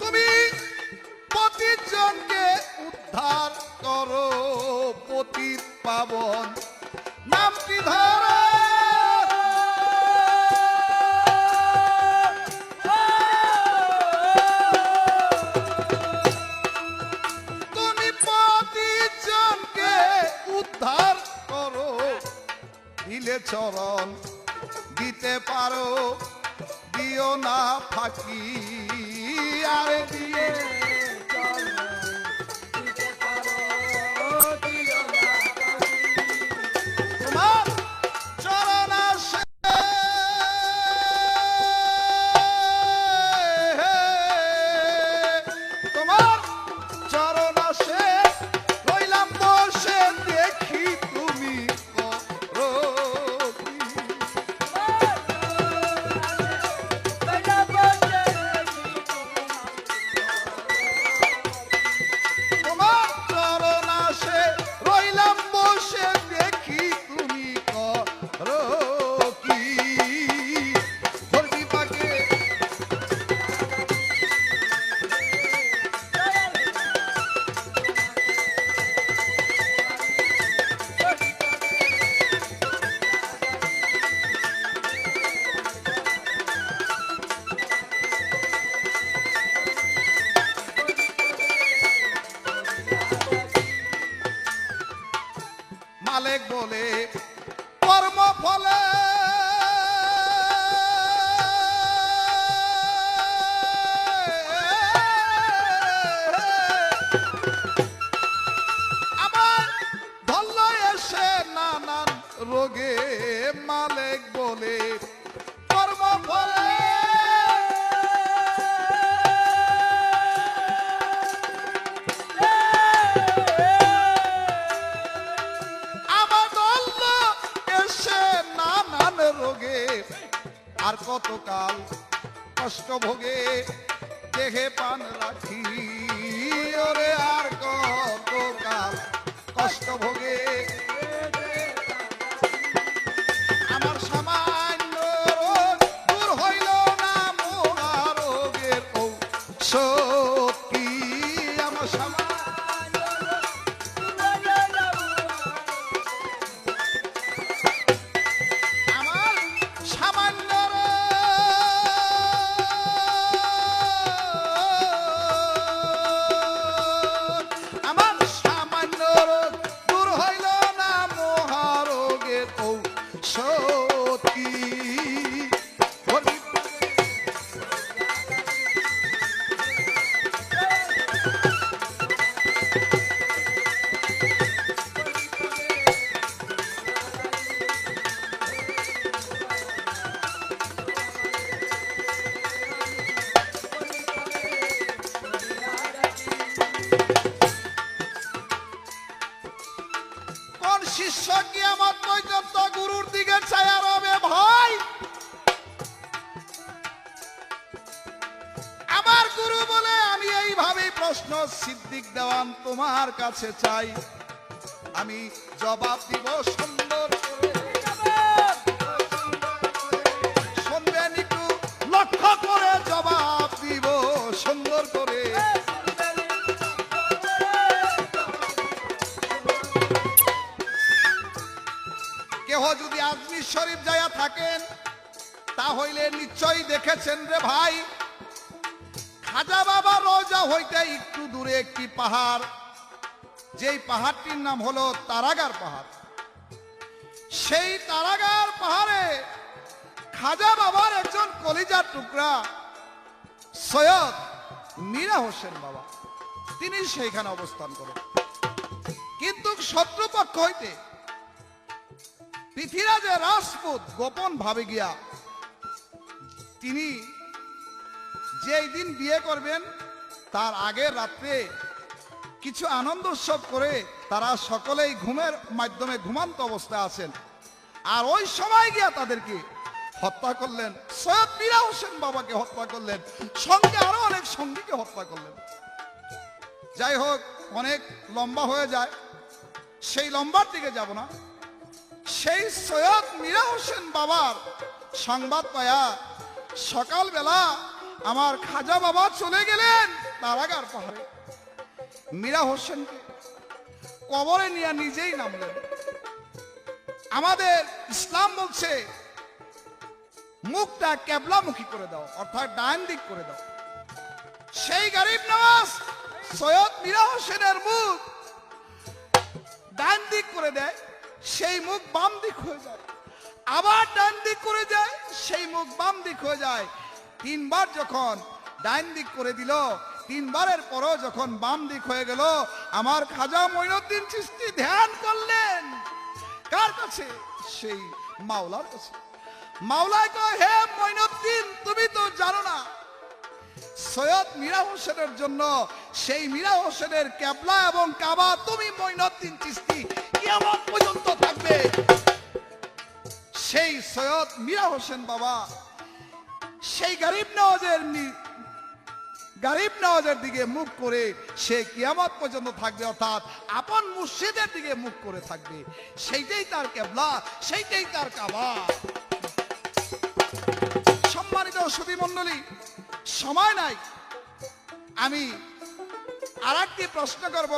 তুমি পতিত জনকে উদ্ধার করো, পতিত পাবন নামটি ধরে। তুমি পতিত জনকে উদ্ধার করো, দিলে চরণ দিতে পারো, দিও না ফাঁকি। আরে দিয়ে তোমার চরণ আসে, তোমার চরণ আসে, রইলাম বসে দেখি তুমি করো কি। তোমার চরণ আসে, রইলাম বসে দেখি তুমি করো কি। ঘর বিপাকে মালিক বলে কর্ম ফলে আমার ধরল এসে নানান রোগে। মালিক বলে কর্ম ফলে আমার ধরল এসে নানান রোগে। আর কতকাল কষ্ট ভোগে দেহে পান রাখি। ওরে আর কতকাল কষ্ট ভোগে, আমার সামান্য রোগ দূর হইল না মোর সত্যি আমার আমার সামান্য আমার সামান্য দূর হইল না মহারোগের ঔষধি কোন শিষ্য কিয়ামত পর্যন্ত গুরুর দিকে ছায়া রবে ভাই? আমার গুরু বলে আমি এইভাবে প্রশ্ন সিদ্দিক দেওয়ান তোমার কাছে চাই, আমি জবাব দিব সুন্দর করে। শুনবেন একটু লক্ষ্য করে, জবাব দিব সুন্দর করে। কেহ যদি আজমির শরীফ যাইয়া থাকেন তাহলে নিশ্চয়ই দেখেছেন রে ভাই, খাজা বাবা রোজা হইতে একটু দূরে একটি পাহাড়, যেই পাহাড়টির নাম হলো তারাগার পাহাড়। সেই তারাগার পাহাড়ে খাজা বাবার একজন কলিজার টুকরা সৈয়দ মীরা হোসেন বাবা, তিনি সেইখানে অবস্থান করেন। কিন্তু শত্রুপক্ষ হইতে পৃথিরাজের রাজপুত গোপন ভাবে গিয়া তিনি যেই দিন বিয়ে করবেন তার আগের রাত্রে কিছু আনন্দ উৎসব করে তারা সকলেই ঘুমের মাধ্যমে ঘুমান্ত অবস্থায় আছেন, আর ওই সময় গিয়া তাদেরকে হত্যা করলেন। সৈয়দ মীরা হোসেন বাবাকে হত্যা করলেন, সঙ্গে আরো অনেক সঙ্গীকে হত্যা করলেন। যাই হোক, অনেক লম্বা হয়ে যায়, সেই লম্বার দিকে যাব না। সেই সৈয়দ মীরা হোসেন বাবার সংবাদ পায়া সকালবেলা আমার খাজা বাবা চলে গেলেন তারাগার পাহাড়ে। মীরা হোসেনকে কবরে নিয়ে নিজেই নামলেন। আমাদের ইসলাম বলছে মুখটা কেবলামুখী করে দাও, অর্থাৎ ডান দিক করে দাও। সেই গরিব নওয়াজ সৈয়দ মীরা হোসেনের মুখ ডান দিক করে দেয়, সেই মুখ বাম দিক হয়ে যায়, আবার ডান দিক করে যায়, সেই মুখ বাম দিক হয়ে যায়। তিনবার যখন ডান দিক করে দিল, তিনবারের পরও যখন বাম দিক হয়ে গেল, আমার খাজা মঈনুদ্দিন চিশতি ধ্যান করলেন কার কাছে? সেই মাওলার কাছে। মাওলায় কয়, হে মঈনুদ্দিন, তুমি তো জানো না সৈয়দ মীরা হোসেনের জন্য সেই মীরা হোসেনের কেবলা এবং কাবা তুমি মঈনুদ্দিন চিশতি কিয়ামত পর্যন্ত থাকবে। সেই সৈয়দ মীরা হোসেন বাবা সেই গরিব নওয়াজের দিকে মুখ করে সে কিয়ামত পর্যন্ত থাকবে, অর্থাৎ আপন মুর্শিদের দিকে মুখ করে থাকবে। সেইটাই তার কেবলা, সেইটাই তার কাবা। সম্মানিত সুধী মণ্ডলী, সময় নাই, আমি আর একটি প্রশ্ন করব।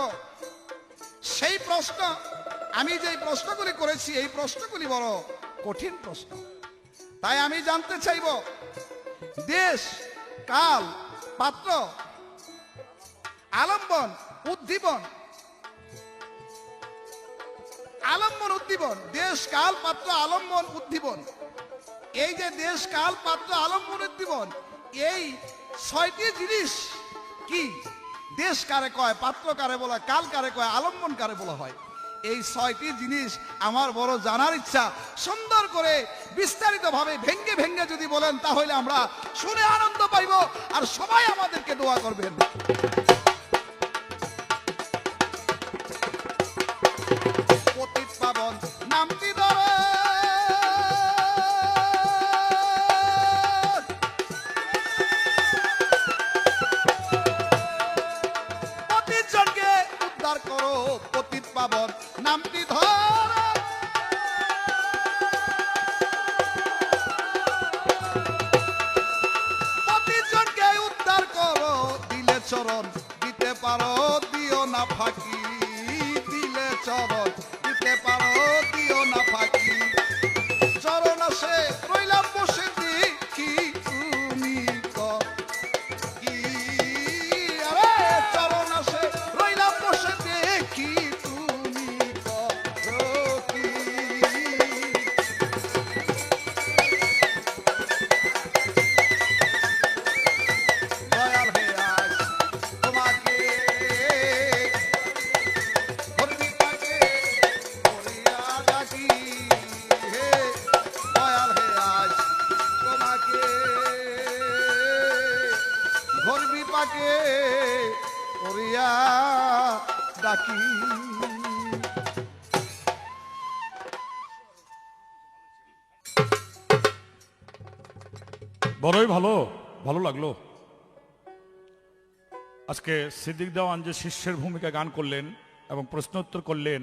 সেই প্রশ্ন, আমি যে প্রশ্নগুলি করেছি এই প্রশ্নগুলি বড় কঠিন প্রশ্ন, তাই আমি জানতে চাইব দেশ, কাল, পাত্র, আলম্বন, উদ্দীপন, দেশ, কাল, পাত্র, আলম্বন, উদ্দীপন, এই যে দেশ, কাল, পাত্র, আলম্বন, উদ্দীপন, এই ছয়টি জিনিস কি? দেশ কারে কয়, পাত্র কারে বলা, কাল কারে কয়, আলম্বন কারে বলা হয়? এই ছয়টি জিনিস আমার বড় জানার ইচ্ছা। সুন্দর করে বিস্তারিত ভাবে ভেঙ্গে ভেঙ্গে যদি বলেন তাহলে আমরা শুনে আনন্দ পাইব, আর সবাই আমাদেরকে দোয়া করবেন। পতিত পাবন নামটি ধরে পতিতজনকে উদ্ধার করো, পতিত পাবন নামটি ধরে পতিতজনকে উদ্ধার করো, পারো দিও না ফাঁকি, দিলে চরণ দিতে পারো দিও না ফাঁকি। চরণ আসে রইলাম বসে দেখি তুমি কি, আরে চরণ আসে রইলাম বসে দেখি তুমি কি। দয়াল হে আজ তোমাকে ধরবি তাকে করিয়া ডাকি, হে দয়াল হে আজ তোমাকে ধরবি পাকে করিয়া ডাকি। বড়ই ভালো ভালো লাগলো। আজকে সিদ্দিক দেওয়ান যে শিষ্যের ভূমিকা গান করলেন এবং প্রশ্নোত্তর করলেন,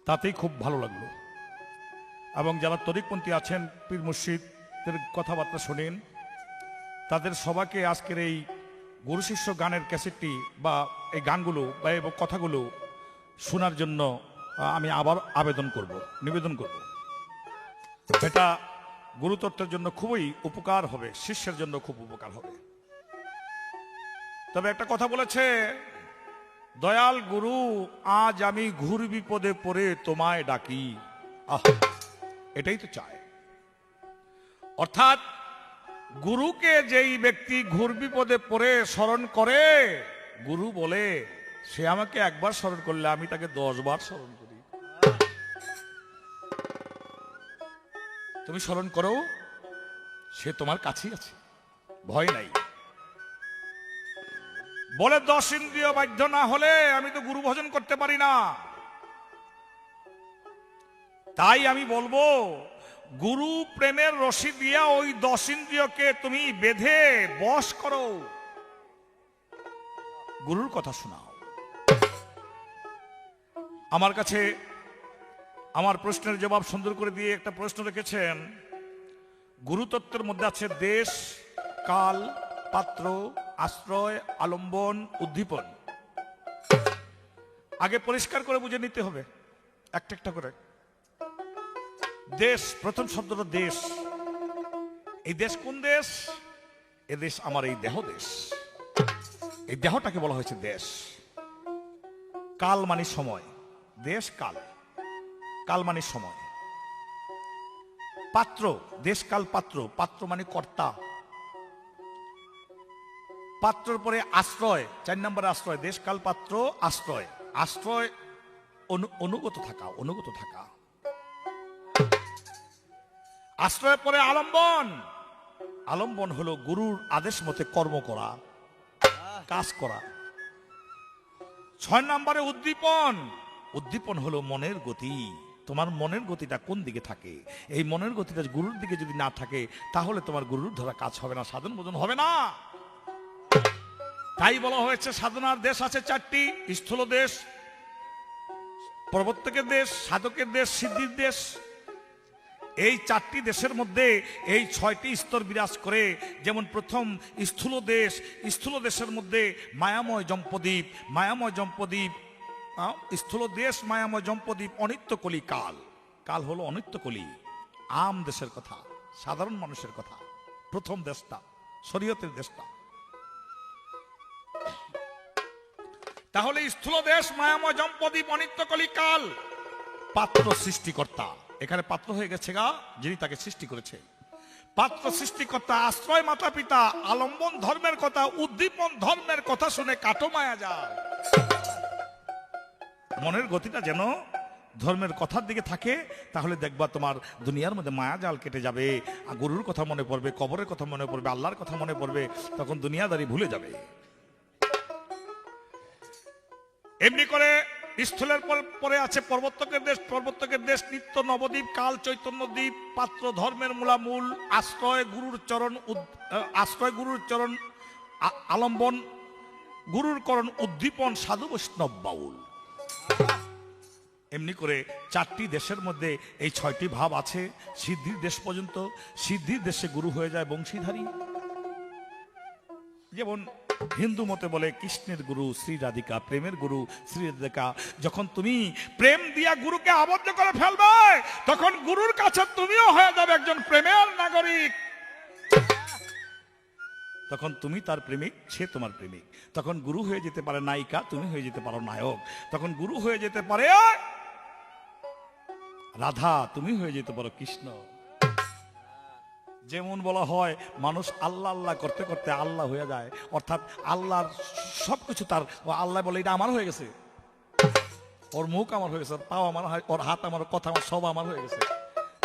তাতেই খুব ভালো লাগলো। এবং যারা তরিকপন্থী আছেন, পীর মুর্শিদের কথাবার্তা শোনেন, তাদের সবাইকে আজকের এই গুরু শিষ্য গানের ক্যাসেটটি বা এই গানগুলো বা এই কথাগুলো শোনার জন্য আমি আবার নিবেদন করব। এটা গুরুতত্ত্বের জন্য খুবই উপকার হবে, শিষ্যের জন্য খুব উপকার হবে। তবে একটা কথা বলেছে দয়াল গুরু, আজ আমি ঘুর বিপদে পড়ে তোমায় ডাকি। এটাই তো চায়। অর্থাৎ গুরুকে যেই ব্যক্তি ঘুর বিপদে পড়ে স্মরণ করে, গুরু বলে সে আমাকে একবার স্মরণ করলে আমি তাকে 10 বার স্মরণ করি। তুমি স্মরণ করো, সে তোমার কাছেই আছে, ভয় নাই। বলে 10 ইন্দ্রিয় বাধ্য না হলে আমি তো গুরু ভজন করতে পারি না। তাই আমি বলবো, গুরু প্রেমের রশি দিয়া ওই 10 ইন্দ্রিয়কে তুমি বেঁধে বশ করো, গুরুর কথা শোনাও। আমার কাছে আমার প্রশ্নের জবাব সুন্দর করে দিয়ে একটা প্রশ্ন রেখেছেন। গুরুতত্ত্বের মধ্যে আছে দেশ, কাল, পাত্র, আশ্রয়, আলম্বন, উদ্দীপন। আগে পরিষ্কার করে বুঝে নিতে হবে একটা একটা করে। দেশ, প্রথম শব্দটা দেশ। এই দেশ কোন দেশ? এ দেশ আমার এই দেহ দেশ। এই দেহটাকে বলা হয়েছে দেশ। কাল মানে সময়, দেশ কাল, কাল মানে সময়। পাত্র, দেশ কাল পাত্র, পাত্র মানে কর্তা। পাত্রের পরে আশ্রয়, 4 নম্বরে আশ্রয়, দেশ কাল পাত্র আশ্রয়। আশ্রয় অনুগত থাকা, অনুগত থাকা। আশ্রয়ের পরে আলম্বন। আলম্বন হলো গুরুর আদেশ মতে কর্ম করা, কাজ করা। 6 নম্বরে উদ্দীপন। উদ্দীপন হলো মনের গতি। তোমার মনের গতিটা কোন দিকে থাকে? এই মনের গতিটা গুরুর দিকে যদি না থাকে, তাহলে তোমার গুরুর ধরা কাজ হবে না, সাধন ভোজন হবে না। তাই বলা হয়েছে সাধনার দেশ আছে 4টি। স্থূল দেশ, প্রবর্তকের দেশ, সাধকের দেশ, সিদ্ধির দেশ। এই 4টি দেশের মধ্যে এই 6টি স্তর বিরাজ করে। যেমন প্রথম স্থূল দেশ, স্থূল দেশের মধ্যে মায়াময় জম্পদ্বীপ, মায়াময় জম্পদ্বীপ, স্থূল দেশ, মায়াময় জম্পদ্বীপ, অনিত্যকলি কাল। কাল হলো অনিত্যকলি, আম দেশের কথা, সাধারণ মানুষের কথা। প্রথম দেশটা শরীয়তের দেশটা। তাহলে স্থূল দেশ, মায়াময় জম্পদ্বীপ, অনিত্যকলি কাল। পাত্র সৃষ্টিকর্তা, এখানে পাত্র হয়ে গেছে গা যিনি তাকে সৃষ্টি করেছে। পাত্র সৃষ্টিকর্তা, আশ্রয় মাতা পিতা, আলম্বন ধর্মের কথা, উদ্দীপন ধর্মের কথা শুনে কাটো মায়া যায়। মনের গতিটা যেন ধর্মের কথার দিকে থাকে, তাহলে দেখবা তোমার দুনিয়ার মধ্যে মায়া জাল কেটে যাবে। গুরুর কথা মনে পড়বে, কবরের কথা মনে পড়বে, আল্লাহর কথা মনে পড়বে, তখন দুনিয়াদারি ভুলে যাবে। এমনি করে স্থলের পরে আছে পর্বতকের দেশ। পর্বতকের দেশ নিত্য নবদ্বীপ, কাল চৈতন্য দ্বীপ। পাত্র ধর্মের মূলামূল, আশ্রয় গুরুর চরণ, আশ্রয় গুরুর চরণ, আলম্বন গুরুর করণ, উদ্দীপন সাধু বৈষ্ণব বাউল। এমনি করে 4টি দেশের মধ্যে এই 6টি ভাব আছে। সিদ্ধির দেশ পর্যন্ত, সিদ্ধির দেশে গুরু হয়ে যায় বংশীধারী। যেমন হিন্দু মতে বলে কৃষ্ণের গুরু শ্রী রাধিকা, প্রেমের গুরু শ্রী রাধিকা। যখন তুমি প্রেম দিয়া গুরুকে আবদ্ধ করে ফেলবে, তখন গুরুর কাছে তুমিও হয়ে যাবে একজন প্রেমের নাগরিক। তখন তুমি তার প্রেমিক, সে তোমার প্রেমিক। তখন গুরু হয়ে যেতে পারে নায়িকা, তুমি হয়ে যেতে পারো নায়ক। তখন গুরু হয়ে যেতে পারে রাধা, তুমি হয়ে যেতে পারো কৃষ্ণ। যেমন বলা হয়, মানুষ আল্লাহ আল্লাহ করতে করতে আল্লাহ হয়ে যায়, অর্থাৎ আল্লাহর সবকিছু তার, আল্লাহ বলে এটা আমার হয়ে গেছে, ওর মুখ আমার হয়ে গেছে, ওর পাও আমার, ওর হাত আমার, কথা আমার, সব আমার হয়ে গেছে।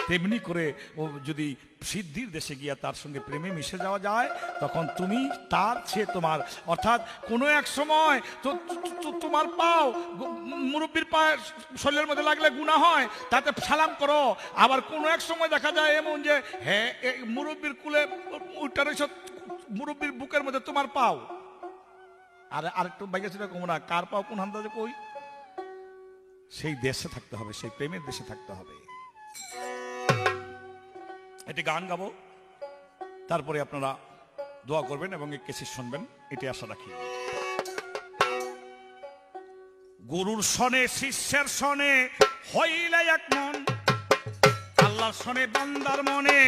তেমনি করে ও যদি সিদ্ধির দেশে গিয়া তার সঙ্গে প্রেমে মিশে যাওয়া যায়, তখন তুমি তার, সে তোমার। অর্থাৎ কোনো এক সময় তোমার পাও মুরব্বীর পায়ে শরীরের মধ্যে লাগলে গুনাহ হয়, তাতে সালাম করো। আবার কোনো এক সময় দেখা যায় এমন যে হ্যাঁ মুরব্বীর কুলে উঠা রয়েছে, মুরব্বীর বুকের মধ্যে তোমার পাও, আর আরেকটু বাইরে সেটা কমো না, কার পাও কোন হান্দাজে কই। সেই দেশে থাকতে হবে, সেই প্রেমের দেশে থাকতে হবে। এটি গান গাবো, তারপরে আপনারা দোয়া করবেন এবং এই কেসি শুনবেন, এটি আশা রাখি। গুরুর সনে শিষ্যের সনে হইলে এক মন, আল্লাহর সনে বান্দার মনে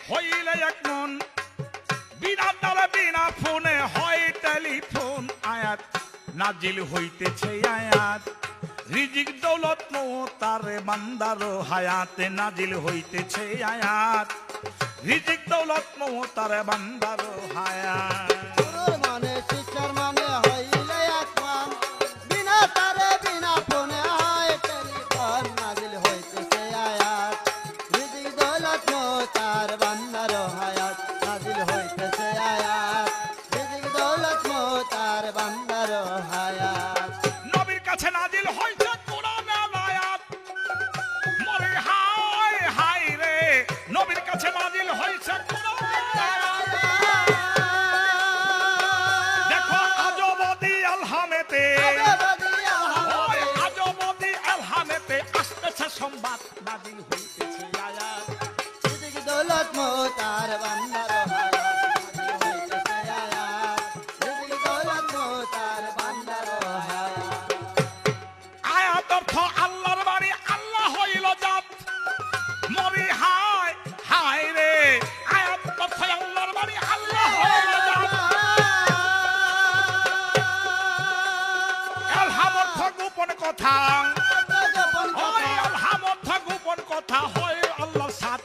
হইলে এক মন। বিনা তালে বিনা ফোনে হয় টেলিফোন, আয়াত নাজিল হইতেছে আয়াত। রিজিক দৌলত তারে বান্দার হায়াতে নাজিল হইতেছে আয়াত। রিজিক দৌলত তারে বান্দার হায়াত। গুরুর মানে শিষ্যর মানে হইলে এক মন, বিনা তারে বিনা ফোনে হয় টেলিফোন, নাজিল হইতেছে আয়াত। রিজিক দৌলত তার বান্দার হায়াত, নাজিল হইতেছে আয়াত। রিজিক দৌলত তার বান্দার হায়াত। নবীর কাছে নাজিল হইছে কোরআনের আয়াত। মরে হায় হায় রে, নবীর কাছে নাজিল হইছে কোরআনের আয়াত। দেখো আজবদি আলহামেতে, ওই আজবদি আলহামেতে আসতেছে সংবাদ, নাজিল হইতেছে আয়াত। রিজিক দৌলত তার বান্দার হায়াত, নাজিল হইতেছে আয়াত। রিজিক দৌলত তার বান্দার হায়াত। আয়াত অর্থ আল্লাহর বাড়ি, আল্লাহ হইল জাত। মরি হায় হায় রে, আয়াত অর্থ আল্লাহর বাড়ি, আল্লাহ হইল জাত। আলহাম অর্থ গোপন কথা, ওই আলহাম অর্থ গোপন কথা, হয় আল্লাহর সাথ,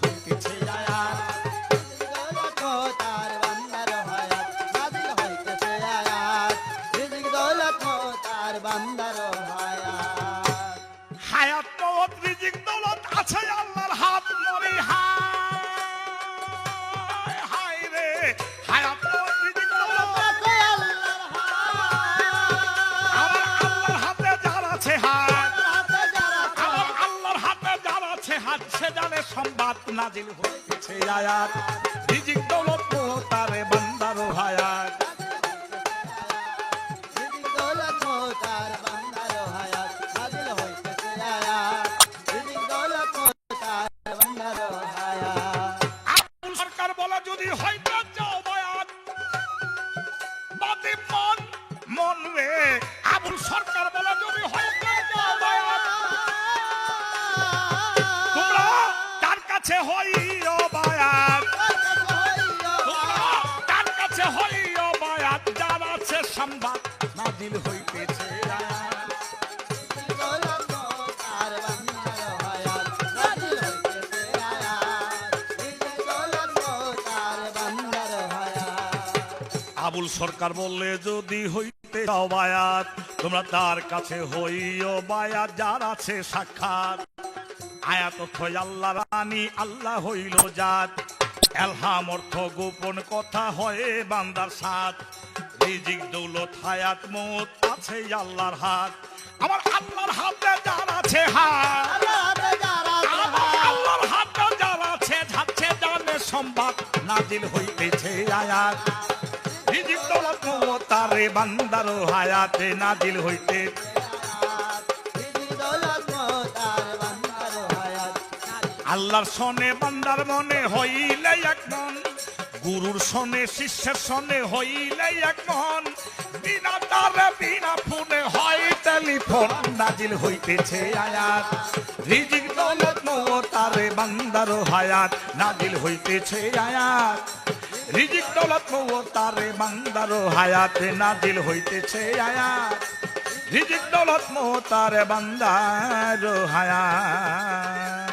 হইতেছে আয়াত। রিজিক দৌলত তার বান্দার হায়াত, নাজিল হইতেছে আয়াত। রিজিক দৌলত তার বান্দার হায়াত। হায়াত মওত রিজিক দৌলত আছে আল্লাহর হাত। মরি হায় হায় রে, হায়াত মওত রিজিক দৌলত আছে আল্লাহর আমার আল্লাহর হাতে যার আছে হাত, হাতে যারা আমার আল্লাহর হাতে যার আছে হাত, সে জানে সংবাদ, নাজিল হইতেছে আয়াত। রিজিক দৌলত তারে বান্দার হায়াত। রিজিক দৌলত তার বান্দার হায়াত, নাজিল হইতেছে আয়াত। রিজিক দৌলত তার বান্দার হায়াত। আবুল সরকার বলে যদি হইতে চাও বায়াত, বাদে মন মন রে। আবুল সরকার বলে যদি হইতে চাও বায়াত, তোমরা তার কাছে হইও বায়াত। তোমরা তার কাছে হইও বায়াত, যার আছে সংবাদ, নাজিল হইতেছে আয়াত। রিজিক দৌলত তার বান্দার হায়াত, নাজিল হইতেছে আয়াত। রিজিক দৌলত তার বান্দার হায়াত। আবুল সরকার বললে যদি হইতে চাও বায়াত, তোমরা তার কাছে হইও বায়াত, যার আছে সাক্ষাৎ। আয়াত অর্থ আল্লাহ রানী, আল্লাহ হইল জাত। এলহাম অর্থ গোপন কথা, হয়ে বান্দার সাথ। রিজিক দৌলত হায়াত মওত আছে আল্লাহর হাত। আমার আল্লাহর হাতে যার আছে হাত, হাতে যারা আমার আল্লাহর হাতে যার আছে যাচ্ছে, জানে সংবাদ, নাজিল হইতেছে আয়াত। রিজিক দৌলত মওত তারে বান্দার হায়াতে, নাজিল হইতে। রিজিক দৌলত তার বান্দার হায়াত। আল্লাহর সনে বান্দার মনে হইলে এক মন। গুরুর সনে শিষ্যের সনে হইলে এক মন, বিনা তারে বিনা ফোনে হয় টেলিফোন, নাজিল হইতেছে আয়াত রিজিক দৌলত মওতারে বান্দার হায়াত, নাজিল হইতেছে আয়াত রিজিক দৌলত মওতারে বান্দার হায়াত, নাজিল হইতেছে আয়াত রিজিক দৌলত মওতারে বান্দার হায়াত।